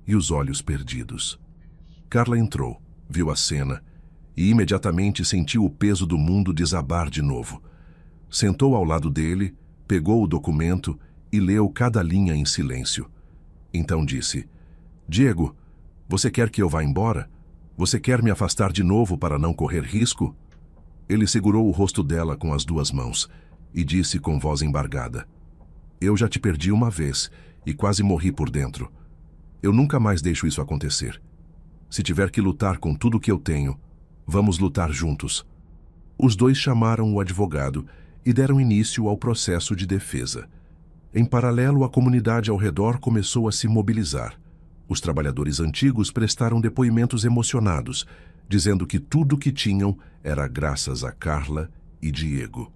e os olhos perdidos. Carla entrou, viu a cena e imediatamente sentiu o peso do mundo desabar de novo. Sentou ao lado dele, pegou o documento e leu cada linha em silêncio. Então disse: "Diego, você quer que eu vá embora? Você quer me afastar de novo para não correr risco?" Ele segurou o rosto dela com as duas mãos e disse com voz embargada: "Eu já te perdi uma vez e quase morri por dentro. Eu nunca mais deixo isso acontecer. Se tiver que lutar com tudo que eu tenho, vamos lutar juntos." Os dois chamaram o advogado e deram início ao processo de defesa. Em paralelo, a comunidade ao redor começou a se mobilizar. Os trabalhadores antigos prestaram depoimentos emocionados, dizendo que tudo o que tinham era graças a Carla e Diego.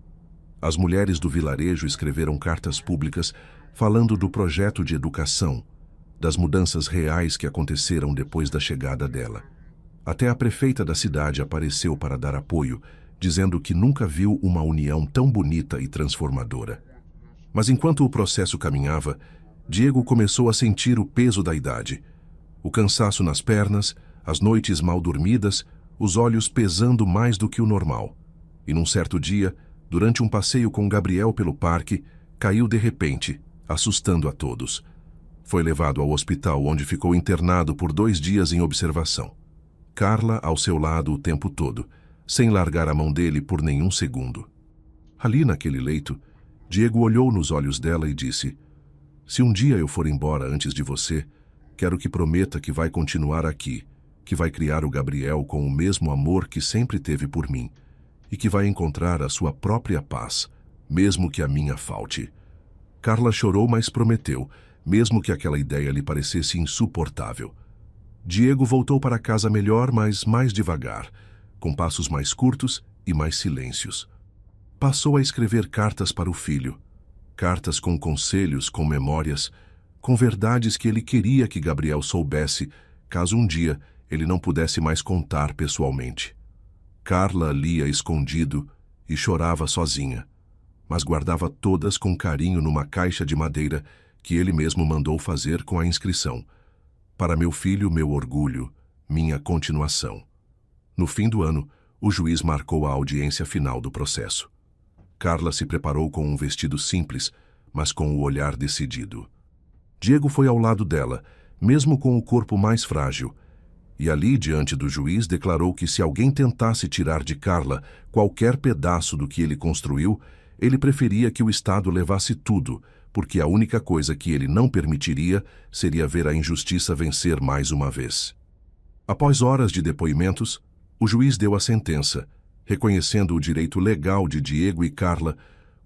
As mulheres do vilarejo escreveram cartas públicas falando do projeto de educação, das mudanças reais que aconteceram depois da chegada dela. Até a prefeita da cidade apareceu para dar apoio, dizendo que nunca viu uma união tão bonita e transformadora. Mas enquanto o processo caminhava, Diego começou a sentir o peso da idade. O cansaço nas pernas, as noites mal dormidas, os olhos pesando mais do que o normal. E num certo dia, durante um passeio com Gabriel pelo parque, caiu de repente, assustando a todos. Foi levado ao hospital, onde ficou internado por 2 dias em observação. Carla ao seu lado o tempo todo, sem largar a mão dele por nenhum segundo. Ali naquele leito, Diego olhou nos olhos dela e disse: "Se um dia eu for embora antes de você, quero que prometa que vai continuar aqui, que vai criar o Gabriel com o mesmo amor que sempre teve por mim, e que vai encontrar a sua própria paz, mesmo que a minha falte." Carla chorou, mas prometeu, mesmo que aquela ideia lhe parecesse insuportável. Diego voltou para casa melhor, mas mais devagar, com passos mais curtos e mais silêncios. Passou a escrever cartas para o filho, cartas com conselhos, com memórias, com verdades que ele queria que Gabriel soubesse, caso um dia ele não pudesse mais contar pessoalmente. Carla lia escondido e chorava sozinha, mas guardava todas com carinho numa caixa de madeira que ele mesmo mandou fazer com a inscrição: "Para meu filho, meu orgulho, minha continuação." No fim do ano, o juiz marcou a audiência final do processo. Carla se preparou com um vestido simples, mas com o olhar decidido. Diego foi ao lado dela, mesmo com o corpo mais frágil, e ali, diante do juiz, declarou que se alguém tentasse tirar de Carla qualquer pedaço do que ele construiu, ele preferia que o Estado levasse tudo, porque a única coisa que ele não permitiria seria ver a injustiça vencer mais uma vez. Após horas de depoimentos, o juiz deu a sentença, reconhecendo o direito legal de Diego e Carla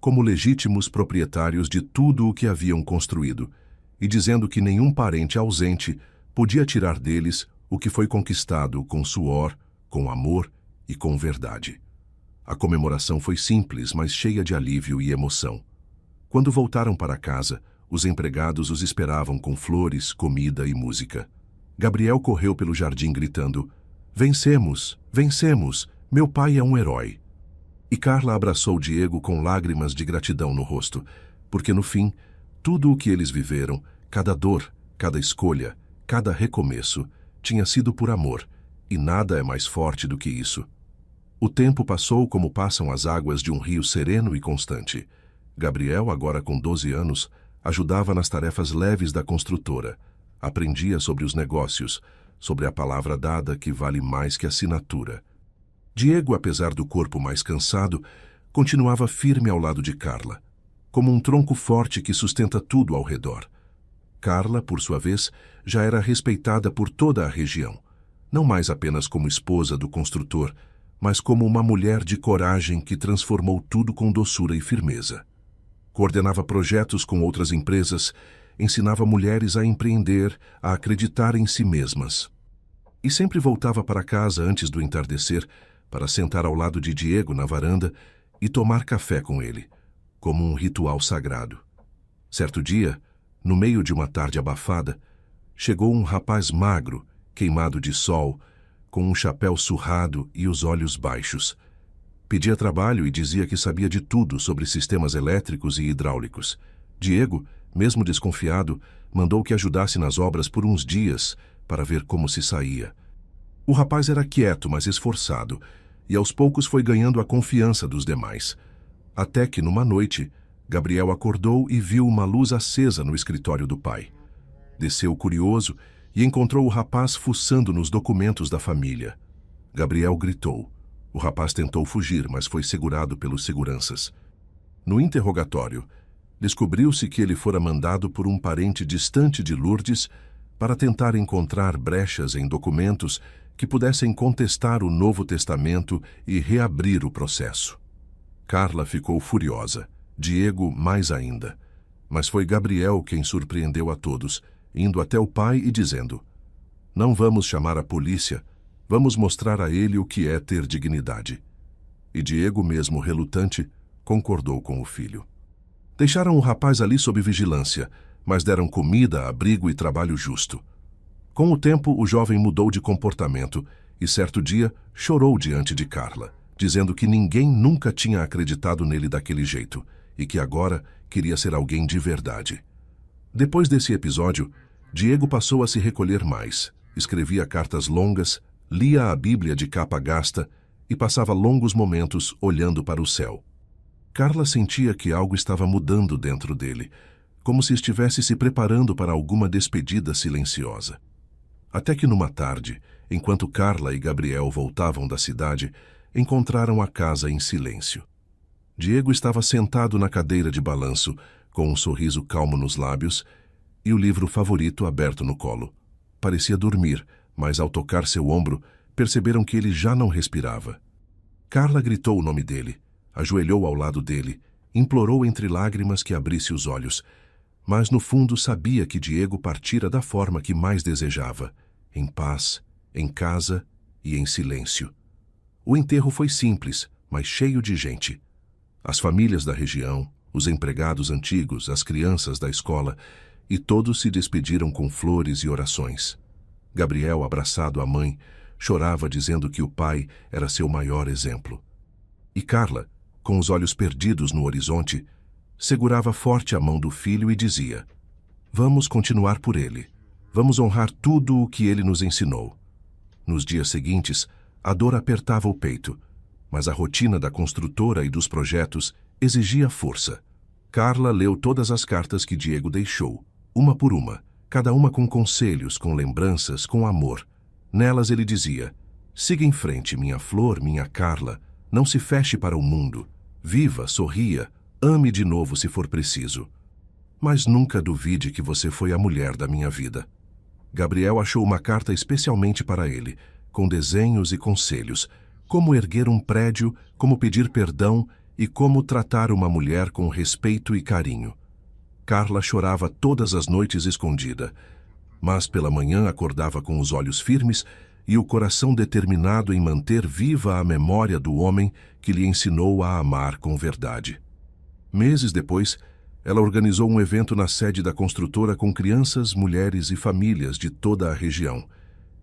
como legítimos proprietários de tudo o que haviam construído, e dizendo que nenhum parente ausente podia tirar deles o que foi conquistado com suor, com amor e com verdade. A comemoração foi simples, mas cheia de alívio e emoção. Quando voltaram para casa, os empregados os esperavam com flores, comida e música. Gabriel correu pelo jardim gritando: "Vencemos! Vencemos! Meu pai é um herói!" E Carla abraçou Diego com lágrimas de gratidão no rosto, porque no fim, tudo o que eles viveram, cada dor, cada escolha, cada recomeço, tinha sido por amor, e nada é mais forte do que isso. O tempo passou como passam as águas de um rio sereno e constante. Gabriel, agora com 12 anos, ajudava nas tarefas leves da construtora. Aprendia sobre os negócios, sobre a palavra dada que vale mais que assinatura. Diego, apesar do corpo mais cansado, continuava firme ao lado de Carla, como um tronco forte que sustenta tudo ao redor. Carla, por sua vez, já era respeitada por toda a região, não mais apenas como esposa do construtor, mas como uma mulher de coragem que transformou tudo com doçura e firmeza. Coordenava projetos com outras empresas, ensinava mulheres a empreender, a acreditar em si mesmas. E sempre voltava para casa antes do entardecer para sentar ao lado de Diego na varanda e tomar café com ele, como um ritual sagrado. Certo dia, no meio de uma tarde abafada, chegou um rapaz magro, queimado de sol, com um chapéu surrado e os olhos baixos. Pedia trabalho e dizia que sabia de tudo sobre sistemas elétricos e hidráulicos. Diego, mesmo desconfiado, mandou que ajudasse nas obras por uns dias para ver como se saía. O rapaz era quieto, mas esforçado, e aos poucos foi ganhando a confiança dos demais. Até que, numa noite, Gabriel acordou e viu uma luz acesa no escritório do pai. Desceu curioso e encontrou o rapaz fuçando nos documentos da família. Gabriel gritou. O rapaz tentou fugir, mas foi segurado pelos seguranças. No interrogatório, descobriu-se que ele fora mandado por um parente distante de Lourdes para tentar encontrar brechas em documentos que pudessem contestar o Novo Testamento e reabrir o processo. Carla ficou furiosa, Diego mais ainda. Mas foi Gabriel quem surpreendeu a todos, indo até o pai e dizendo: "Não vamos chamar a polícia, vamos mostrar a ele o que é ter dignidade." E Diego, mesmo relutante, concordou com o filho. Deixaram o rapaz ali sob vigilância, mas deram comida, abrigo e trabalho justo. Com o tempo, o jovem mudou de comportamento e, certo dia, chorou diante de Carla. dizendo que ninguém nunca tinha acreditado nele daquele jeito e que agora queria ser alguém de verdade. Depois desse episódio, Diego passou a se recolher mais, escrevia cartas longas, lia a Bíblia de capa gasta e passava longos momentos olhando para o céu. Carla sentia que algo estava mudando dentro dele, como se estivesse se preparando para alguma despedida silenciosa. Até que numa tarde, enquanto Carla e Gabriel voltavam da cidade, encontraram a casa em silêncio. Diego estava sentado na cadeira de balanço, com um sorriso calmo nos lábios e o livro favorito aberto no colo. Parecia dormir, mas ao tocar seu ombro, perceberam que ele já não respirava. Carla gritou o nome dele, ajoelhou ao lado dele, implorou entre lágrimas que abrisse os olhos, mas no fundo sabia que Diego partira da forma que mais desejava, em paz, em casa e em silêncio. O enterro foi simples, mas cheio de gente. As famílias da região, os empregados antigos, as crianças da escola, e todos se despediram com flores e orações. Gabriel, abraçado à mãe, chorava dizendo que o pai era seu maior exemplo. E Carla, com os olhos perdidos no horizonte, segurava forte a mão do filho e dizia: "Vamos continuar por ele. Vamos honrar tudo o que ele nos ensinou." Nos dias seguintes, a dor apertava o peito, mas a rotina da construtora e dos projetos exigia força. Carla leu todas as cartas que Diego deixou, uma por uma, cada uma com conselhos, com lembranças, com amor. Nelas ele dizia: "Siga em frente, minha flor, minha Carla. Não se feche para o mundo. Viva, sorria, ame de novo se for preciso. Mas nunca duvide que você foi a mulher da minha vida." Gabriel achou uma carta especialmente para ele, com desenhos e conselhos, como erguer um prédio, como pedir perdão e como tratar uma mulher com respeito e carinho. Carla chorava todas as noites escondida, mas pela manhã acordava com os olhos firmes e o coração determinado em manter viva a memória do homem que lhe ensinou a amar com verdade. Meses depois, ela organizou um evento na sede da construtora com crianças, mulheres e famílias de toda a região,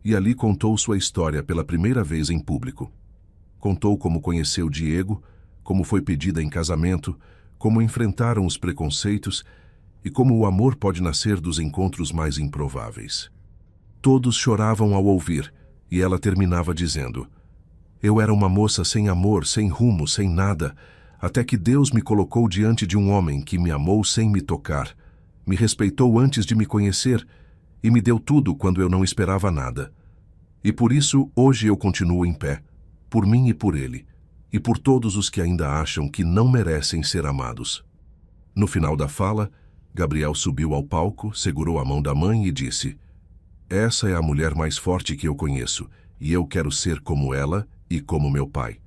e ali contou sua história pela primeira vez em público. Contou como conheceu Diego, como foi pedida em casamento, como enfrentaram os preconceitos e como o amor pode nascer dos encontros mais improváveis. Todos choravam ao ouvir, e ela terminava dizendo: "Eu era uma moça sem amor, sem rumo, sem nada, até que Deus me colocou diante de um homem que me amou sem me tocar, me respeitou antes de me conhecer e me deu tudo quando eu não esperava nada. E por isso hoje eu continuo em pé, por mim e por ele, e por todos os que ainda acham que não merecem ser amados." No final da fala, Gabriel subiu ao palco, segurou a mão da mãe e disse: "Essa é a mulher mais forte que eu conheço, e eu quero ser como ela e como meu pai."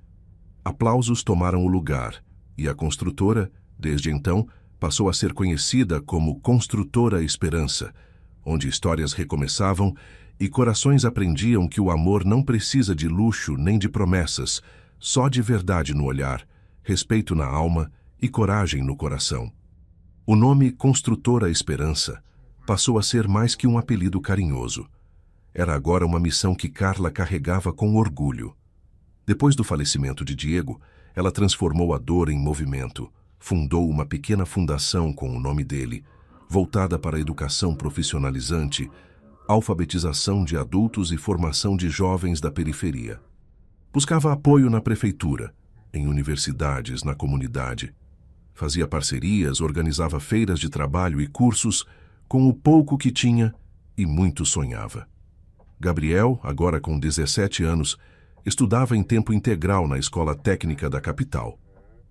Aplausos tomaram o lugar, e a construtora, desde então, passou a ser conhecida como Construtora Esperança, onde histórias recomeçavam e corações aprendiam que o amor não precisa de luxo nem de promessas, só de verdade no olhar, respeito na alma e coragem no coração. O nome Construtora Esperança passou a ser mais que um apelido carinhoso. Era agora uma missão que Carla carregava com orgulho. Depois do falecimento de Diego, ela transformou a dor em movimento, fundou uma pequena fundação com o nome dele, voltada para a educação profissionalizante, alfabetização de adultos e formação de jovens da periferia. Buscava apoio na prefeitura, em universidades, na comunidade. Fazia parcerias, organizava feiras de trabalho e cursos com o pouco que tinha e muito sonhava. Gabriel, agora com 17 anos, estudava em tempo integral na escola técnica da capital.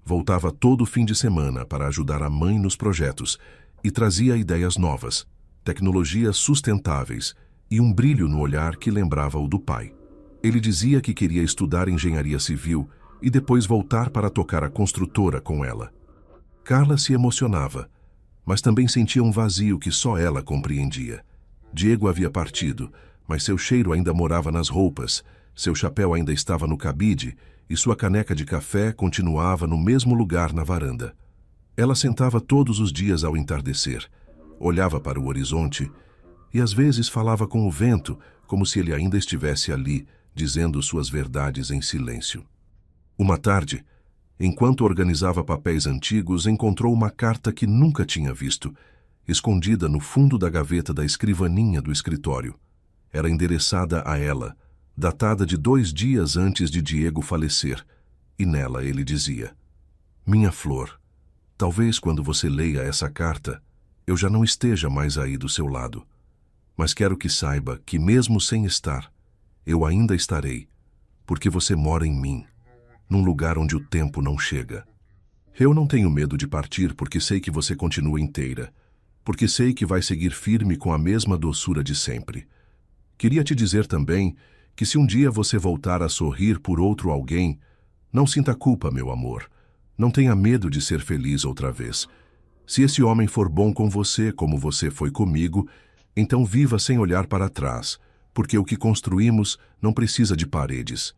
Voltava todo fim de semana para ajudar a mãe nos projetos e trazia ideias novas, tecnologias sustentáveis e um brilho no olhar que lembrava o do pai. Ele dizia que queria estudar engenharia civil e depois voltar para tocar a construtora com ela. Carla se emocionava, mas também sentia um vazio que só ela compreendia. Diego havia partido, mas seu cheiro ainda morava nas roupas, seu chapéu ainda estava no cabide e sua caneca de café continuava no mesmo lugar na varanda. Ela sentava todos os dias ao entardecer, olhava para o horizonte e às vezes falava com o vento, como se ele ainda estivesse ali, dizendo suas verdades em silêncio. Uma tarde, enquanto organizava papéis antigos, encontrou uma carta que nunca tinha visto, escondida no fundo da gaveta da escrivaninha do escritório. Era endereçada a ela, datada de 2 dias antes de Diego falecer, e nela ele dizia: Minha flor, talvez quando você leia essa carta, eu já não esteja mais aí do seu lado. Mas quero que saiba que, mesmo sem estar, eu ainda estarei, porque você mora em mim, num lugar onde o tempo não chega. Eu não tenho medo de partir porque sei que você continua inteira, porque sei que vai seguir firme com a mesma doçura de sempre. Queria te dizer também que se um dia você voltar a sorrir por outro alguém, não sinta culpa, meu amor. Não tenha medo de ser feliz outra vez. Se esse homem for bom com você como você foi comigo, então viva sem olhar para trás, porque o que construímos não precisa de paredes.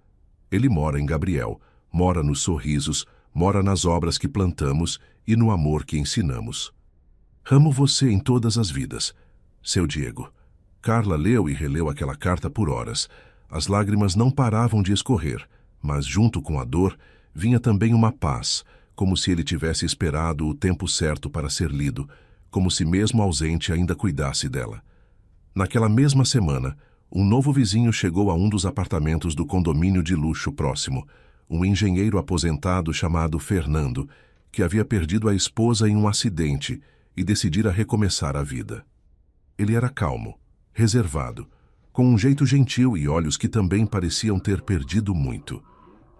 Ele mora em Gabriel, mora nos sorrisos, mora nas obras que plantamos e no amor que ensinamos. Amo você em todas as vidas. Seu Diego. Carla leu e releu aquela carta por horas. As lágrimas não paravam de escorrer, mas junto com a dor vinha também uma paz, como se ele tivesse esperado o tempo certo para ser lido, como se mesmo ausente ainda cuidasse dela. Naquela mesma semana, um novo vizinho chegou a um dos apartamentos do condomínio de luxo próximo, um engenheiro aposentado chamado Fernando, que havia perdido a esposa em um acidente e decidira recomeçar a vida. Ele era calmo, reservado, com um jeito gentil e olhos que também pareciam ter perdido muito.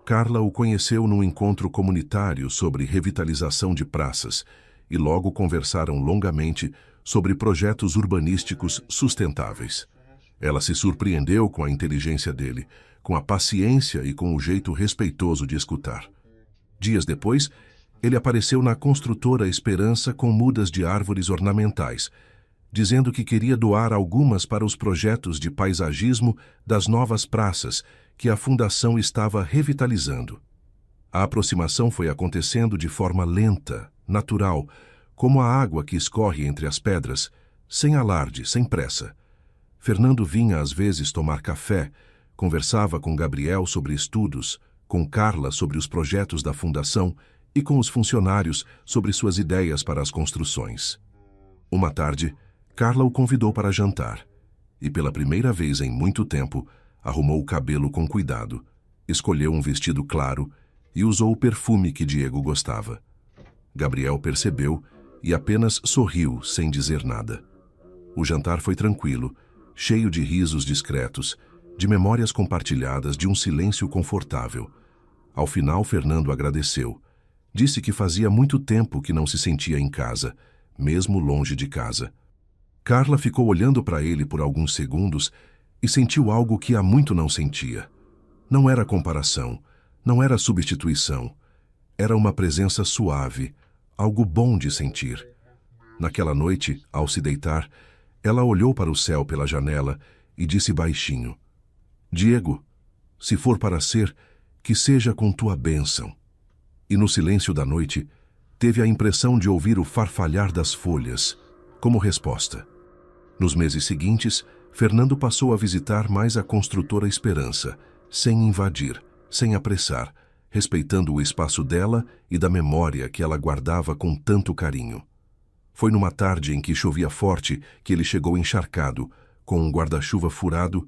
Carla o conheceu num encontro comunitário sobre revitalização de praças e logo conversaram longamente sobre projetos urbanísticos sustentáveis. Ela se surpreendeu com a inteligência dele, com a paciência e com o jeito respeitoso de escutar. Dias depois, ele apareceu na construtora Esperança com mudas de árvores ornamentais, dizendo que queria doar algumas para os projetos de paisagismo das novas praças que a fundação estava revitalizando. A aproximação foi acontecendo de forma lenta, natural, como a água que escorre entre as pedras, sem alarde, sem pressa. Fernando vinha às vezes tomar café, conversava com Gabriel sobre estudos, com Carla sobre os projetos da fundação e com os funcionários sobre suas ideias para as construções. Uma tarde, Carla o convidou para jantar e, pela primeira vez em muito tempo, arrumou o cabelo com cuidado, escolheu um vestido claro e usou o perfume que Diego gostava. Gabriel percebeu e apenas sorriu sem dizer nada. O jantar foi tranquilo, cheio de risos discretos, de memórias compartilhadas, de um silêncio confortável. Ao final, Fernando agradeceu. Disse que fazia muito tempo que não se sentia em casa, mesmo longe de casa. Carla ficou olhando para ele por alguns segundos e sentiu algo que há muito não sentia. Não era comparação, não era substituição. Era uma presença suave, algo bom de sentir. Naquela noite, ao se deitar, ela olhou para o céu pela janela e disse baixinho: Diego, se for para ser, que seja com tua bênção. E no silêncio da noite, teve a impressão de ouvir o farfalhar das folhas, como resposta. Nos meses seguintes, Fernando passou a visitar mais a construtora Esperança, sem invadir, sem apressar, respeitando o espaço dela e da memória que ela guardava com tanto carinho. Foi numa tarde em que chovia forte que ele chegou encharcado, com um guarda-chuva furado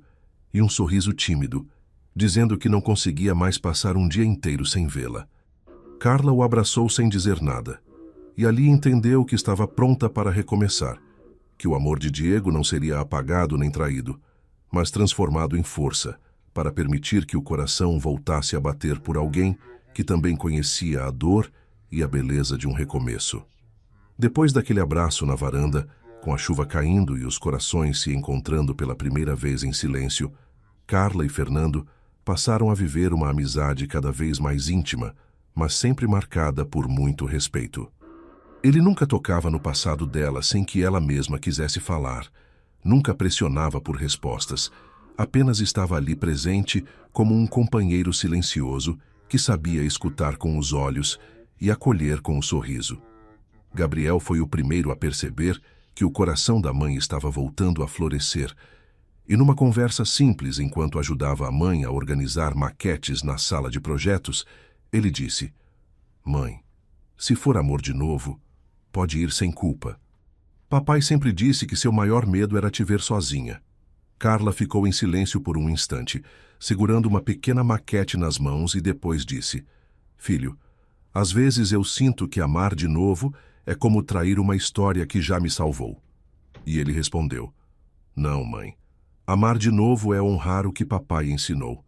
e um sorriso tímido, dizendo que não conseguia mais passar um dia inteiro sem vê-la. Carla o abraçou sem dizer nada, e ali entendeu que estava pronta para recomeçar, que o amor de Diego não seria apagado nem traído, mas transformado em força, para permitir que o coração voltasse a bater por alguém que também conhecia a dor e a beleza de um recomeço. Depois daquele abraço na varanda, com a chuva caindo e os corações se encontrando pela primeira vez em silêncio, Carla e Fernando passaram a viver uma amizade cada vez mais íntima, mas sempre marcada por muito respeito. Ele nunca tocava no passado dela sem que ela mesma quisesse falar, nunca pressionava por respostas, apenas estava ali presente como um companheiro silencioso que sabia escutar com os olhos e acolher com o sorriso. Gabriel foi o primeiro a perceber que o coração da mãe estava voltando a florescer, e numa conversa simples enquanto ajudava a mãe a organizar maquetes na sala de projetos, Ele disse: Mãe, se for amor de novo, pode ir sem culpa. Papai sempre disse que seu maior medo era te ver sozinha. Carla ficou em silêncio por um instante, segurando uma pequena maquete nas mãos e depois disse: Filho, às vezes eu sinto que amar de novo é como trair uma história que já me salvou. E ele respondeu: Não, mãe. Amar de novo é honrar o que papai ensinou.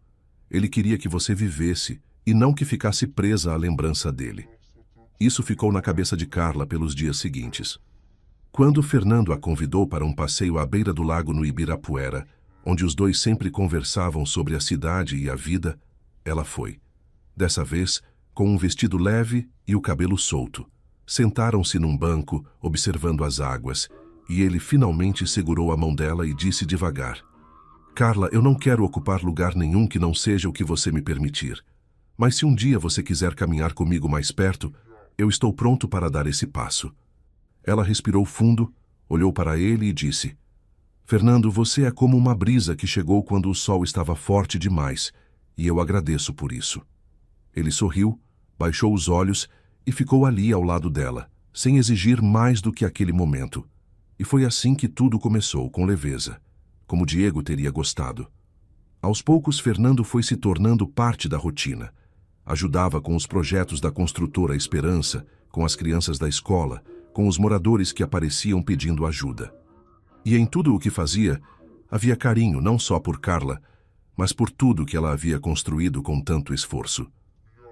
Ele queria que você vivesse e não que ficasse presa à lembrança dele. Isso ficou na cabeça de Carla pelos dias seguintes. Quando Fernando a convidou para um passeio à beira do lago no Ibirapuera, onde os dois sempre conversavam sobre a cidade e a vida, ela foi. Dessa vez, com um vestido leve e o cabelo solto. Sentaram-se num banco, observando as águas, e ele finalmente segurou a mão dela e disse devagar: Carla, eu não quero ocupar lugar nenhum que não seja o que você me permitir. Mas se um dia você quiser caminhar comigo mais perto, eu estou pronto para dar esse passo. Ela respirou fundo, olhou para ele e disse: Fernando, você é como uma brisa que chegou quando o sol estava forte demais, e eu agradeço por isso. Ele sorriu, baixou os olhos e ficou ali ao lado dela, sem exigir mais do que aquele momento. E foi assim que tudo começou, com leveza, como Diego teria gostado. Aos poucos, Fernando foi se tornando parte da rotina. Ajudava com os projetos da construtora Esperança, com as crianças da escola, com os moradores que apareciam pedindo ajuda. E em tudo o que fazia, havia carinho não só por Carla, mas por tudo que ela havia construído com tanto esforço.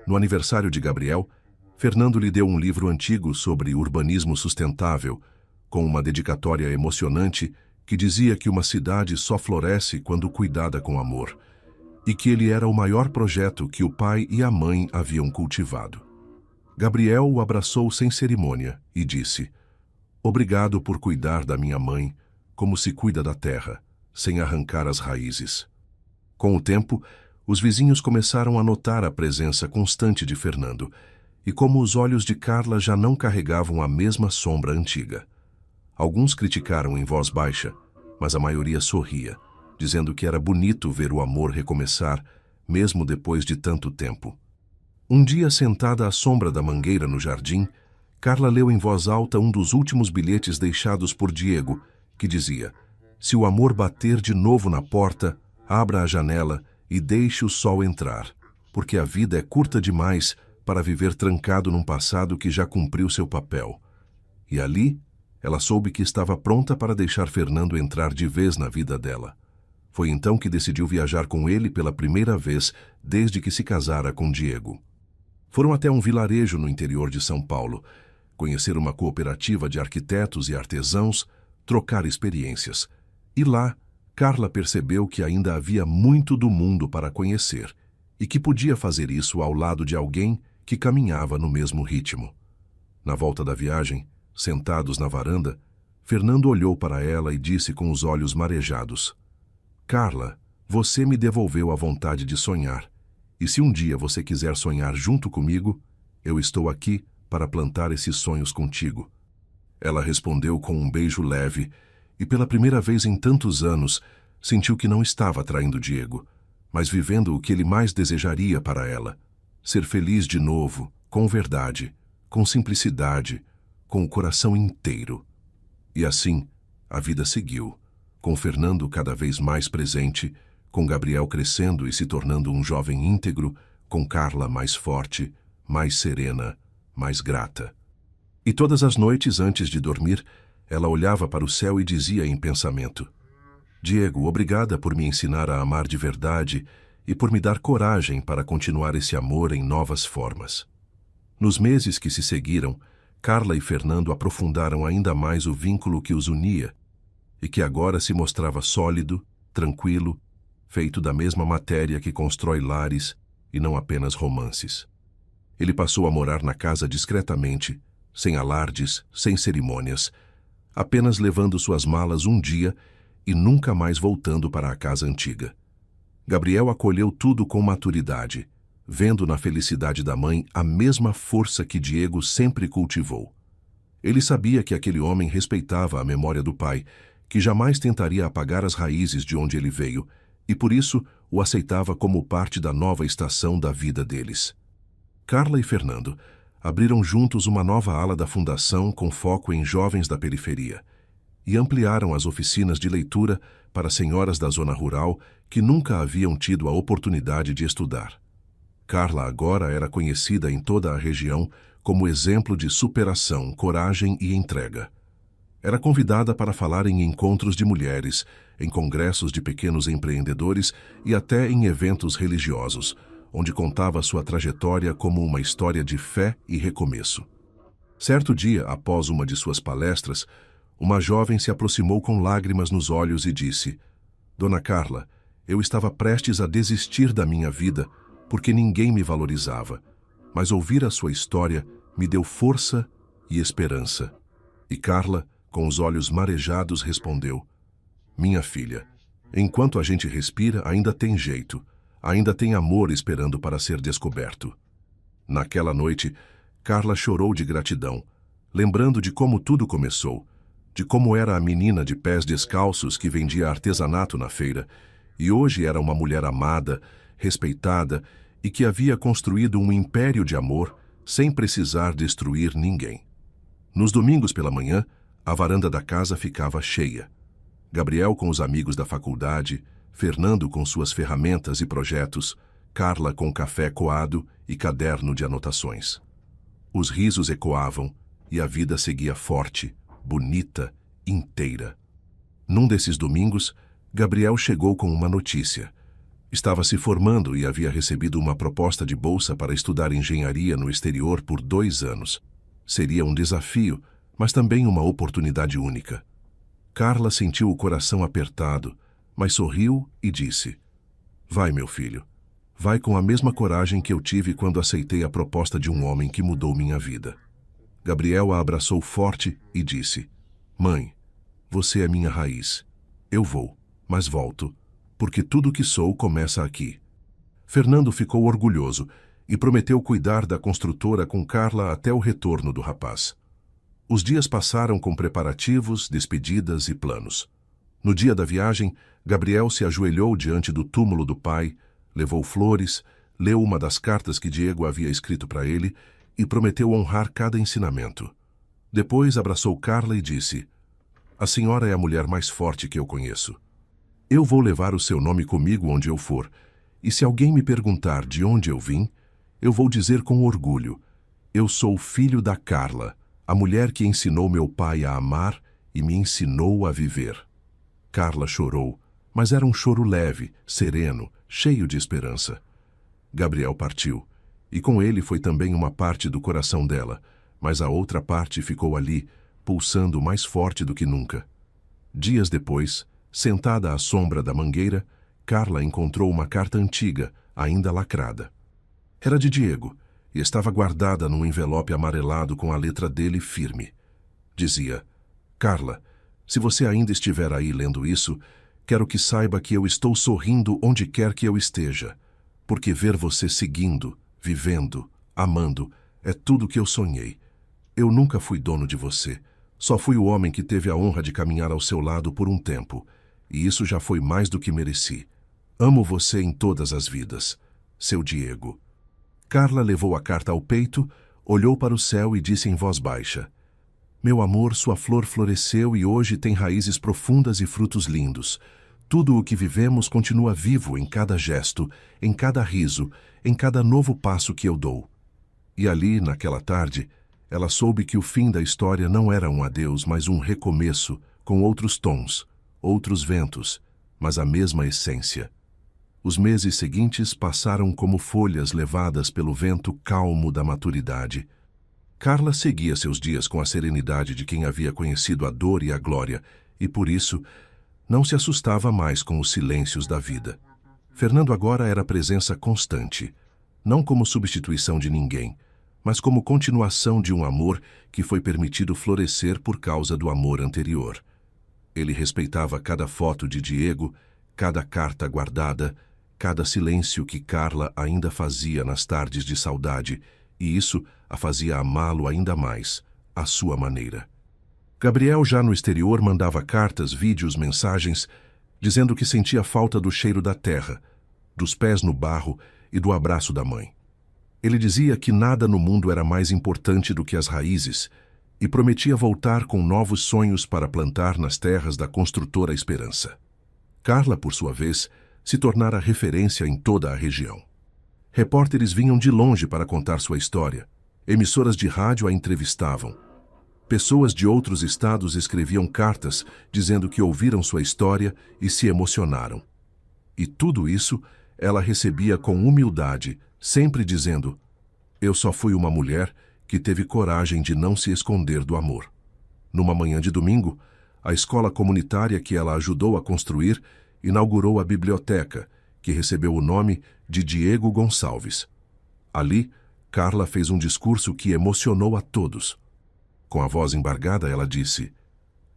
No aniversário de Gabriel, Fernando lhe deu um livro antigo sobre urbanismo sustentável, com uma dedicatória emocionante que dizia que uma cidade só floresce quando cuidada com amor, e que ele era o maior projeto que o pai e a mãe haviam cultivado. Gabriel o abraçou sem cerimônia e disse: Obrigado por cuidar da minha mãe, como se cuida da terra, sem arrancar as raízes. Com o tempo, os vizinhos começaram a notar a presença constante de Fernando, e como os olhos de Carla já não carregavam a mesma sombra antiga. Alguns criticaram em voz baixa, mas a maioria sorria, dizendo que era bonito ver o amor recomeçar, mesmo depois de tanto tempo. Um dia, sentada à sombra da mangueira no jardim, Carla leu em voz alta um dos últimos bilhetes deixados por Diego, que dizia: Se o amor bater de novo na porta, abra a janela e deixe o sol entrar, porque a vida é curta demais para viver trancado num passado que já cumpriu seu papel. E ali, ela soube que estava pronta para deixar Fernando entrar de vez na vida dela. Foi então que decidiu viajar com ele pela primeira vez desde que se casara com Diego. Foram até um vilarejo no interior de São Paulo, conhecer uma cooperativa de arquitetos e artesãos, trocar experiências. E lá, Carla percebeu que ainda havia muito do mundo para conhecer e que podia fazer isso ao lado de alguém que caminhava no mesmo ritmo. Na volta da viagem, sentados na varanda, Fernando olhou para ela e disse com os olhos marejados: Carla, você me devolveu a vontade de sonhar. E se um dia você quiser sonhar junto comigo, eu estou aqui para plantar esses sonhos contigo. Ela respondeu com um beijo leve e, pela primeira vez em tantos anos, sentiu que não estava traindo Diego, mas vivendo o que ele mais desejaria para ela: ser feliz de novo, com verdade, com simplicidade, com o coração inteiro. E assim, a vida seguiu, com Fernando cada vez mais presente, com Gabriel crescendo e se tornando um jovem íntegro, com Carla mais forte, mais serena, mais grata. E todas as noites antes de dormir, ela olhava para o céu e dizia em pensamento: Diego, obrigada por me ensinar a amar de verdade e por me dar coragem para continuar esse amor em novas formas. Nos meses que se seguiram, Carla e Fernando aprofundaram ainda mais o vínculo que os unia e que agora se mostrava sólido, tranquilo, feito da mesma matéria que constrói lares e não apenas romances. Ele passou a morar na casa discretamente, sem alardes, sem cerimônias, apenas levando suas malas um dia e nunca mais voltando para a casa antiga. Gabriel acolheu tudo com maturidade, vendo na felicidade da mãe a mesma força que Diego sempre cultivou. Ele sabia que aquele homem respeitava a memória do pai, que jamais tentaria apagar as raízes de onde ele veio, e por isso o aceitava como parte da nova estação da vida deles. Carla e Fernando abriram juntos uma nova ala da fundação com foco em jovens da periferia e ampliaram as oficinas de leitura para senhoras da zona rural que nunca haviam tido a oportunidade de estudar. Carla agora era conhecida em toda a região como exemplo de superação, coragem e entrega. Era convidada para falar em encontros de mulheres, em congressos de pequenos empreendedores e até em eventos religiosos, onde contava sua trajetória como uma história de fé e recomeço. Certo dia, após uma de suas palestras, uma jovem se aproximou com lágrimas nos olhos e disse: Dona Carla, eu estava prestes a desistir da minha vida porque ninguém me valorizava, mas ouvir a sua história me deu força e esperança. E Carla, com os olhos marejados, respondeu: Minha filha, enquanto a gente respira, ainda tem jeito, ainda tem amor esperando para ser descoberto. Naquela noite, Carla chorou de gratidão, lembrando de como tudo começou, de como era a menina de pés descalços que vendia artesanato na feira, e hoje era uma mulher amada, respeitada e que havia construído um império de amor sem precisar destruir ninguém. Nos domingos pela manhã, a varanda da casa ficava cheia. Gabriel com os amigos da faculdade, Fernando com suas ferramentas e projetos, Carla com café coado e caderno de anotações. Os risos ecoavam e a vida seguia forte, bonita, inteira. Num desses domingos, Gabriel chegou com uma notícia. Estava se formando e havia recebido uma proposta de bolsa para estudar engenharia no exterior por 2 anos. Seria um desafio, mas também uma oportunidade única. Carla sentiu o coração apertado, mas sorriu e disse: Vai, meu filho. Vai com a mesma coragem que eu tive quando aceitei a proposta de um homem que mudou minha vida. Gabriel a abraçou forte e disse: Mãe, você é minha raiz. Eu vou, mas volto, porque tudo o que sou começa aqui. Fernando ficou orgulhoso e prometeu cuidar da construtora com Carla até o retorno do rapaz. Os dias passaram com preparativos, despedidas e planos. No dia da viagem, Gabriel se ajoelhou diante do túmulo do pai, levou flores, leu uma das cartas que Diego havia escrito para ele e prometeu honrar cada ensinamento. Depois abraçou Carla e disse: A senhora é a mulher mais forte que eu conheço. Eu vou levar o seu nome comigo onde eu for, e se alguém me perguntar de onde eu vim, eu vou dizer com orgulho: eu sou filho da Carla, a mulher que ensinou meu pai a amar e me ensinou a viver. Carla chorou, mas era um choro leve, sereno, cheio de esperança. Gabriel partiu, e com ele foi também uma parte do coração dela, mas a outra parte ficou ali, pulsando mais forte do que nunca. Dias depois, sentada à sombra da mangueira, Carla encontrou uma carta antiga, ainda lacrada. Era de Diego, e estava guardada num envelope amarelado com a letra dele firme. Dizia: Carla, se você ainda estiver aí lendo isso, quero que saiba que eu estou sorrindo onde quer que eu esteja, porque ver você seguindo, vivendo, amando, é tudo que eu sonhei. Eu nunca fui dono de você, só fui o homem que teve a honra de caminhar ao seu lado por um tempo, e isso já foi mais do que mereci. Amo você em todas as vidas. Seu Diego. Carla levou a carta ao peito, olhou para o céu e disse em voz baixa: Meu amor, sua flor floresceu e hoje tem raízes profundas e frutos lindos. Tudo o que vivemos continua vivo em cada gesto, em cada riso, em cada novo passo que eu dou. E ali, naquela tarde, ela soube que o fim da história não era um adeus, mas um recomeço, com outros tons, outros ventos, mas a mesma essência. Os meses seguintes passaram como folhas levadas pelo vento calmo da maturidade. Carla seguia seus dias com a serenidade de quem havia conhecido a dor e a glória, e por isso não se assustava mais com os silêncios da vida. Fernando agora era presença constante, não como substituição de ninguém, mas como continuação de um amor que foi permitido florescer por causa do amor anterior. Ele respeitava cada foto de Diego, cada carta guardada, cada silêncio que Carla ainda fazia nas tardes de saudade, e isso a fazia amá-lo ainda mais, à sua maneira. Gabriel, já no exterior, mandava cartas, vídeos, mensagens, dizendo que sentia falta do cheiro da terra, dos pés no barro e do abraço da mãe. Ele dizia que nada no mundo era mais importante do que as raízes e prometia voltar com novos sonhos para plantar nas terras da construtora Esperança. Carla, por sua vez, se tornara referência em toda a região. Repórteres vinham de longe para contar sua história. Emissoras de rádio a entrevistavam. Pessoas de outros estados escreviam cartas dizendo que ouviram sua história e se emocionaram. E tudo isso ela recebia com humildade, sempre dizendo: "Eu só fui uma mulher que teve coragem de não se esconder do amor." Numa manhã de domingo, a escola comunitária que ela ajudou a construir inaugurou a biblioteca, que recebeu o nome de Diego Gonçalves. Ali, Carla fez um discurso que emocionou a todos. Com a voz embargada, ela disse: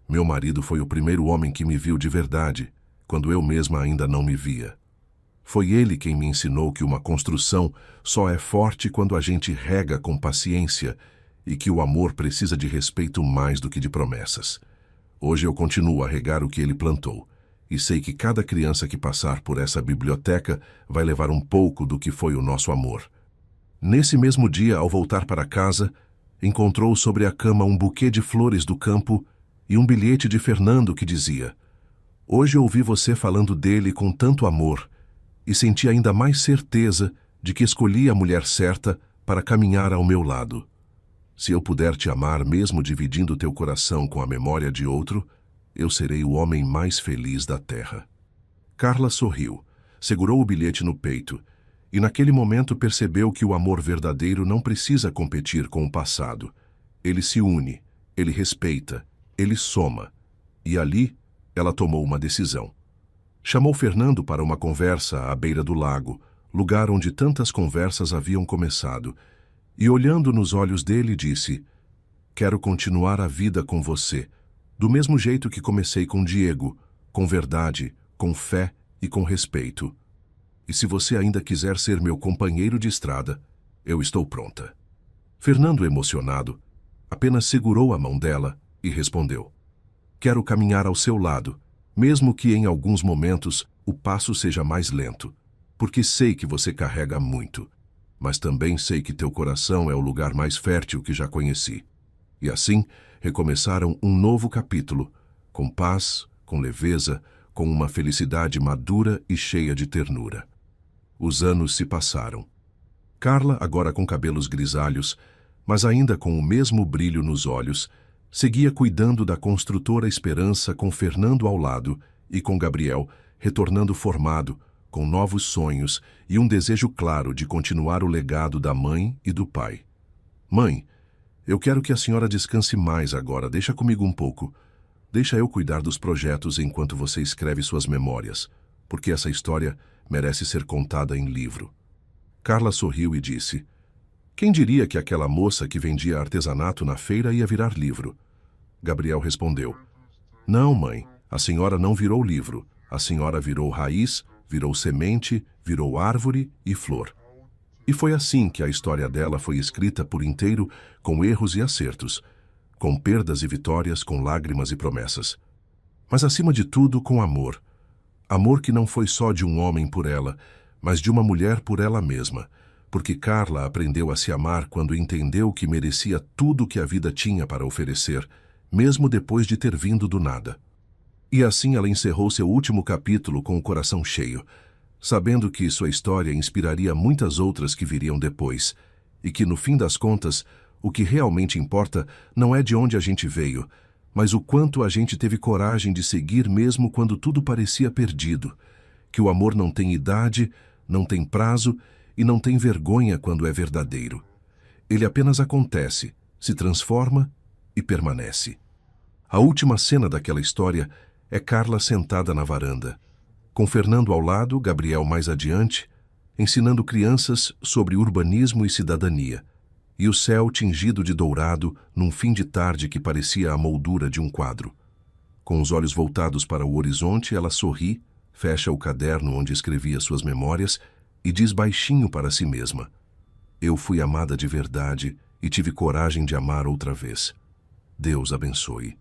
"Meu marido foi o primeiro homem que me viu de verdade, quando eu mesma ainda não me via. Foi ele quem me ensinou que uma construção só é forte quando a gente rega com paciência e que o amor precisa de respeito mais do que de promessas. Hoje eu continuo a regar o que ele plantou, e sei que cada criança que passar por essa biblioteca vai levar um pouco do que foi o nosso amor." Nesse mesmo dia, ao voltar para casa, encontrou sobre a cama um buquê de flores do campo e um bilhete de Fernando que dizia: "Hoje ouvi você falando dele com tanto amor e senti ainda mais certeza de que escolhi a mulher certa para caminhar ao meu lado. Se eu puder te amar mesmo dividindo teu coração com a memória de outro, eu serei o homem mais feliz da terra." Carla sorriu, segurou o bilhete no peito e naquele momento percebeu que o amor verdadeiro não precisa competir com o passado. Ele se une, ele respeita, ele soma. E ali ela tomou uma decisão. Chamou Fernando para uma conversa à beira do lago, lugar onde tantas conversas haviam começado, e olhando nos olhos dele disse: "Quero continuar a vida com você, do mesmo jeito que comecei com Diego, com verdade, com fé e com respeito. E se você ainda quiser ser meu companheiro de estrada, eu estou pronta." Fernando, emocionado, apenas segurou a mão dela e respondeu: "Quero caminhar ao seu lado, mesmo que em alguns momentos o passo seja mais lento, porque sei que você carrega muito, mas também sei que teu coração é o lugar mais fértil que já conheci." E assim recomeçaram um novo capítulo, com paz, com leveza, com uma felicidade madura e cheia de ternura. Os anos se passaram. Carla, agora com cabelos grisalhos, mas ainda com o mesmo brilho nos olhos, seguia cuidando da construtora Esperança com Fernando ao lado e com Gabriel, retornando formado, com novos sonhos e um desejo claro de continuar o legado da mãe e do pai. "Mãe, eu quero que a senhora descanse mais agora, deixa comigo um pouco. Deixa eu cuidar dos projetos enquanto você escreve suas memórias, porque essa história merece ser contada em livro." Carla sorriu e disse: "Quem diria que aquela moça que vendia artesanato na feira ia virar livro?" Gabriel respondeu: "Não, mãe, a senhora não virou livro. A senhora virou raiz, virou semente, virou árvore e flor." E foi assim que a história dela foi escrita por inteiro, com erros e acertos, com perdas e vitórias, com lágrimas e promessas. Mas acima de tudo, com amor. Amor que não foi só de um homem por ela, mas de uma mulher por ela mesma, porque Carla aprendeu a se amar quando entendeu que merecia tudo que a vida tinha para oferecer, mesmo depois de ter vindo do nada. E assim ela encerrou seu último capítulo com o coração cheio, sabendo que sua história inspiraria muitas outras que viriam depois, e que, no fim das contas, o que realmente importa não é de onde a gente veio, mas o quanto a gente teve coragem de seguir mesmo quando tudo parecia perdido, que o amor não tem idade, não tem prazo e não tem vergonha quando é verdadeiro. Ele apenas acontece, se transforma e permanece. A última cena daquela história é Carla sentada na varanda, com Fernando ao lado, Gabriel mais adiante, ensinando crianças sobre urbanismo e cidadania, e o céu tingido de dourado num fim de tarde que parecia a moldura de um quadro. Com os olhos voltados para o horizonte, ela sorri, fecha o caderno onde escrevia suas memórias e diz baixinho para si mesma: "Eu fui amada de verdade e tive coragem de amar outra vez. Deus abençoe."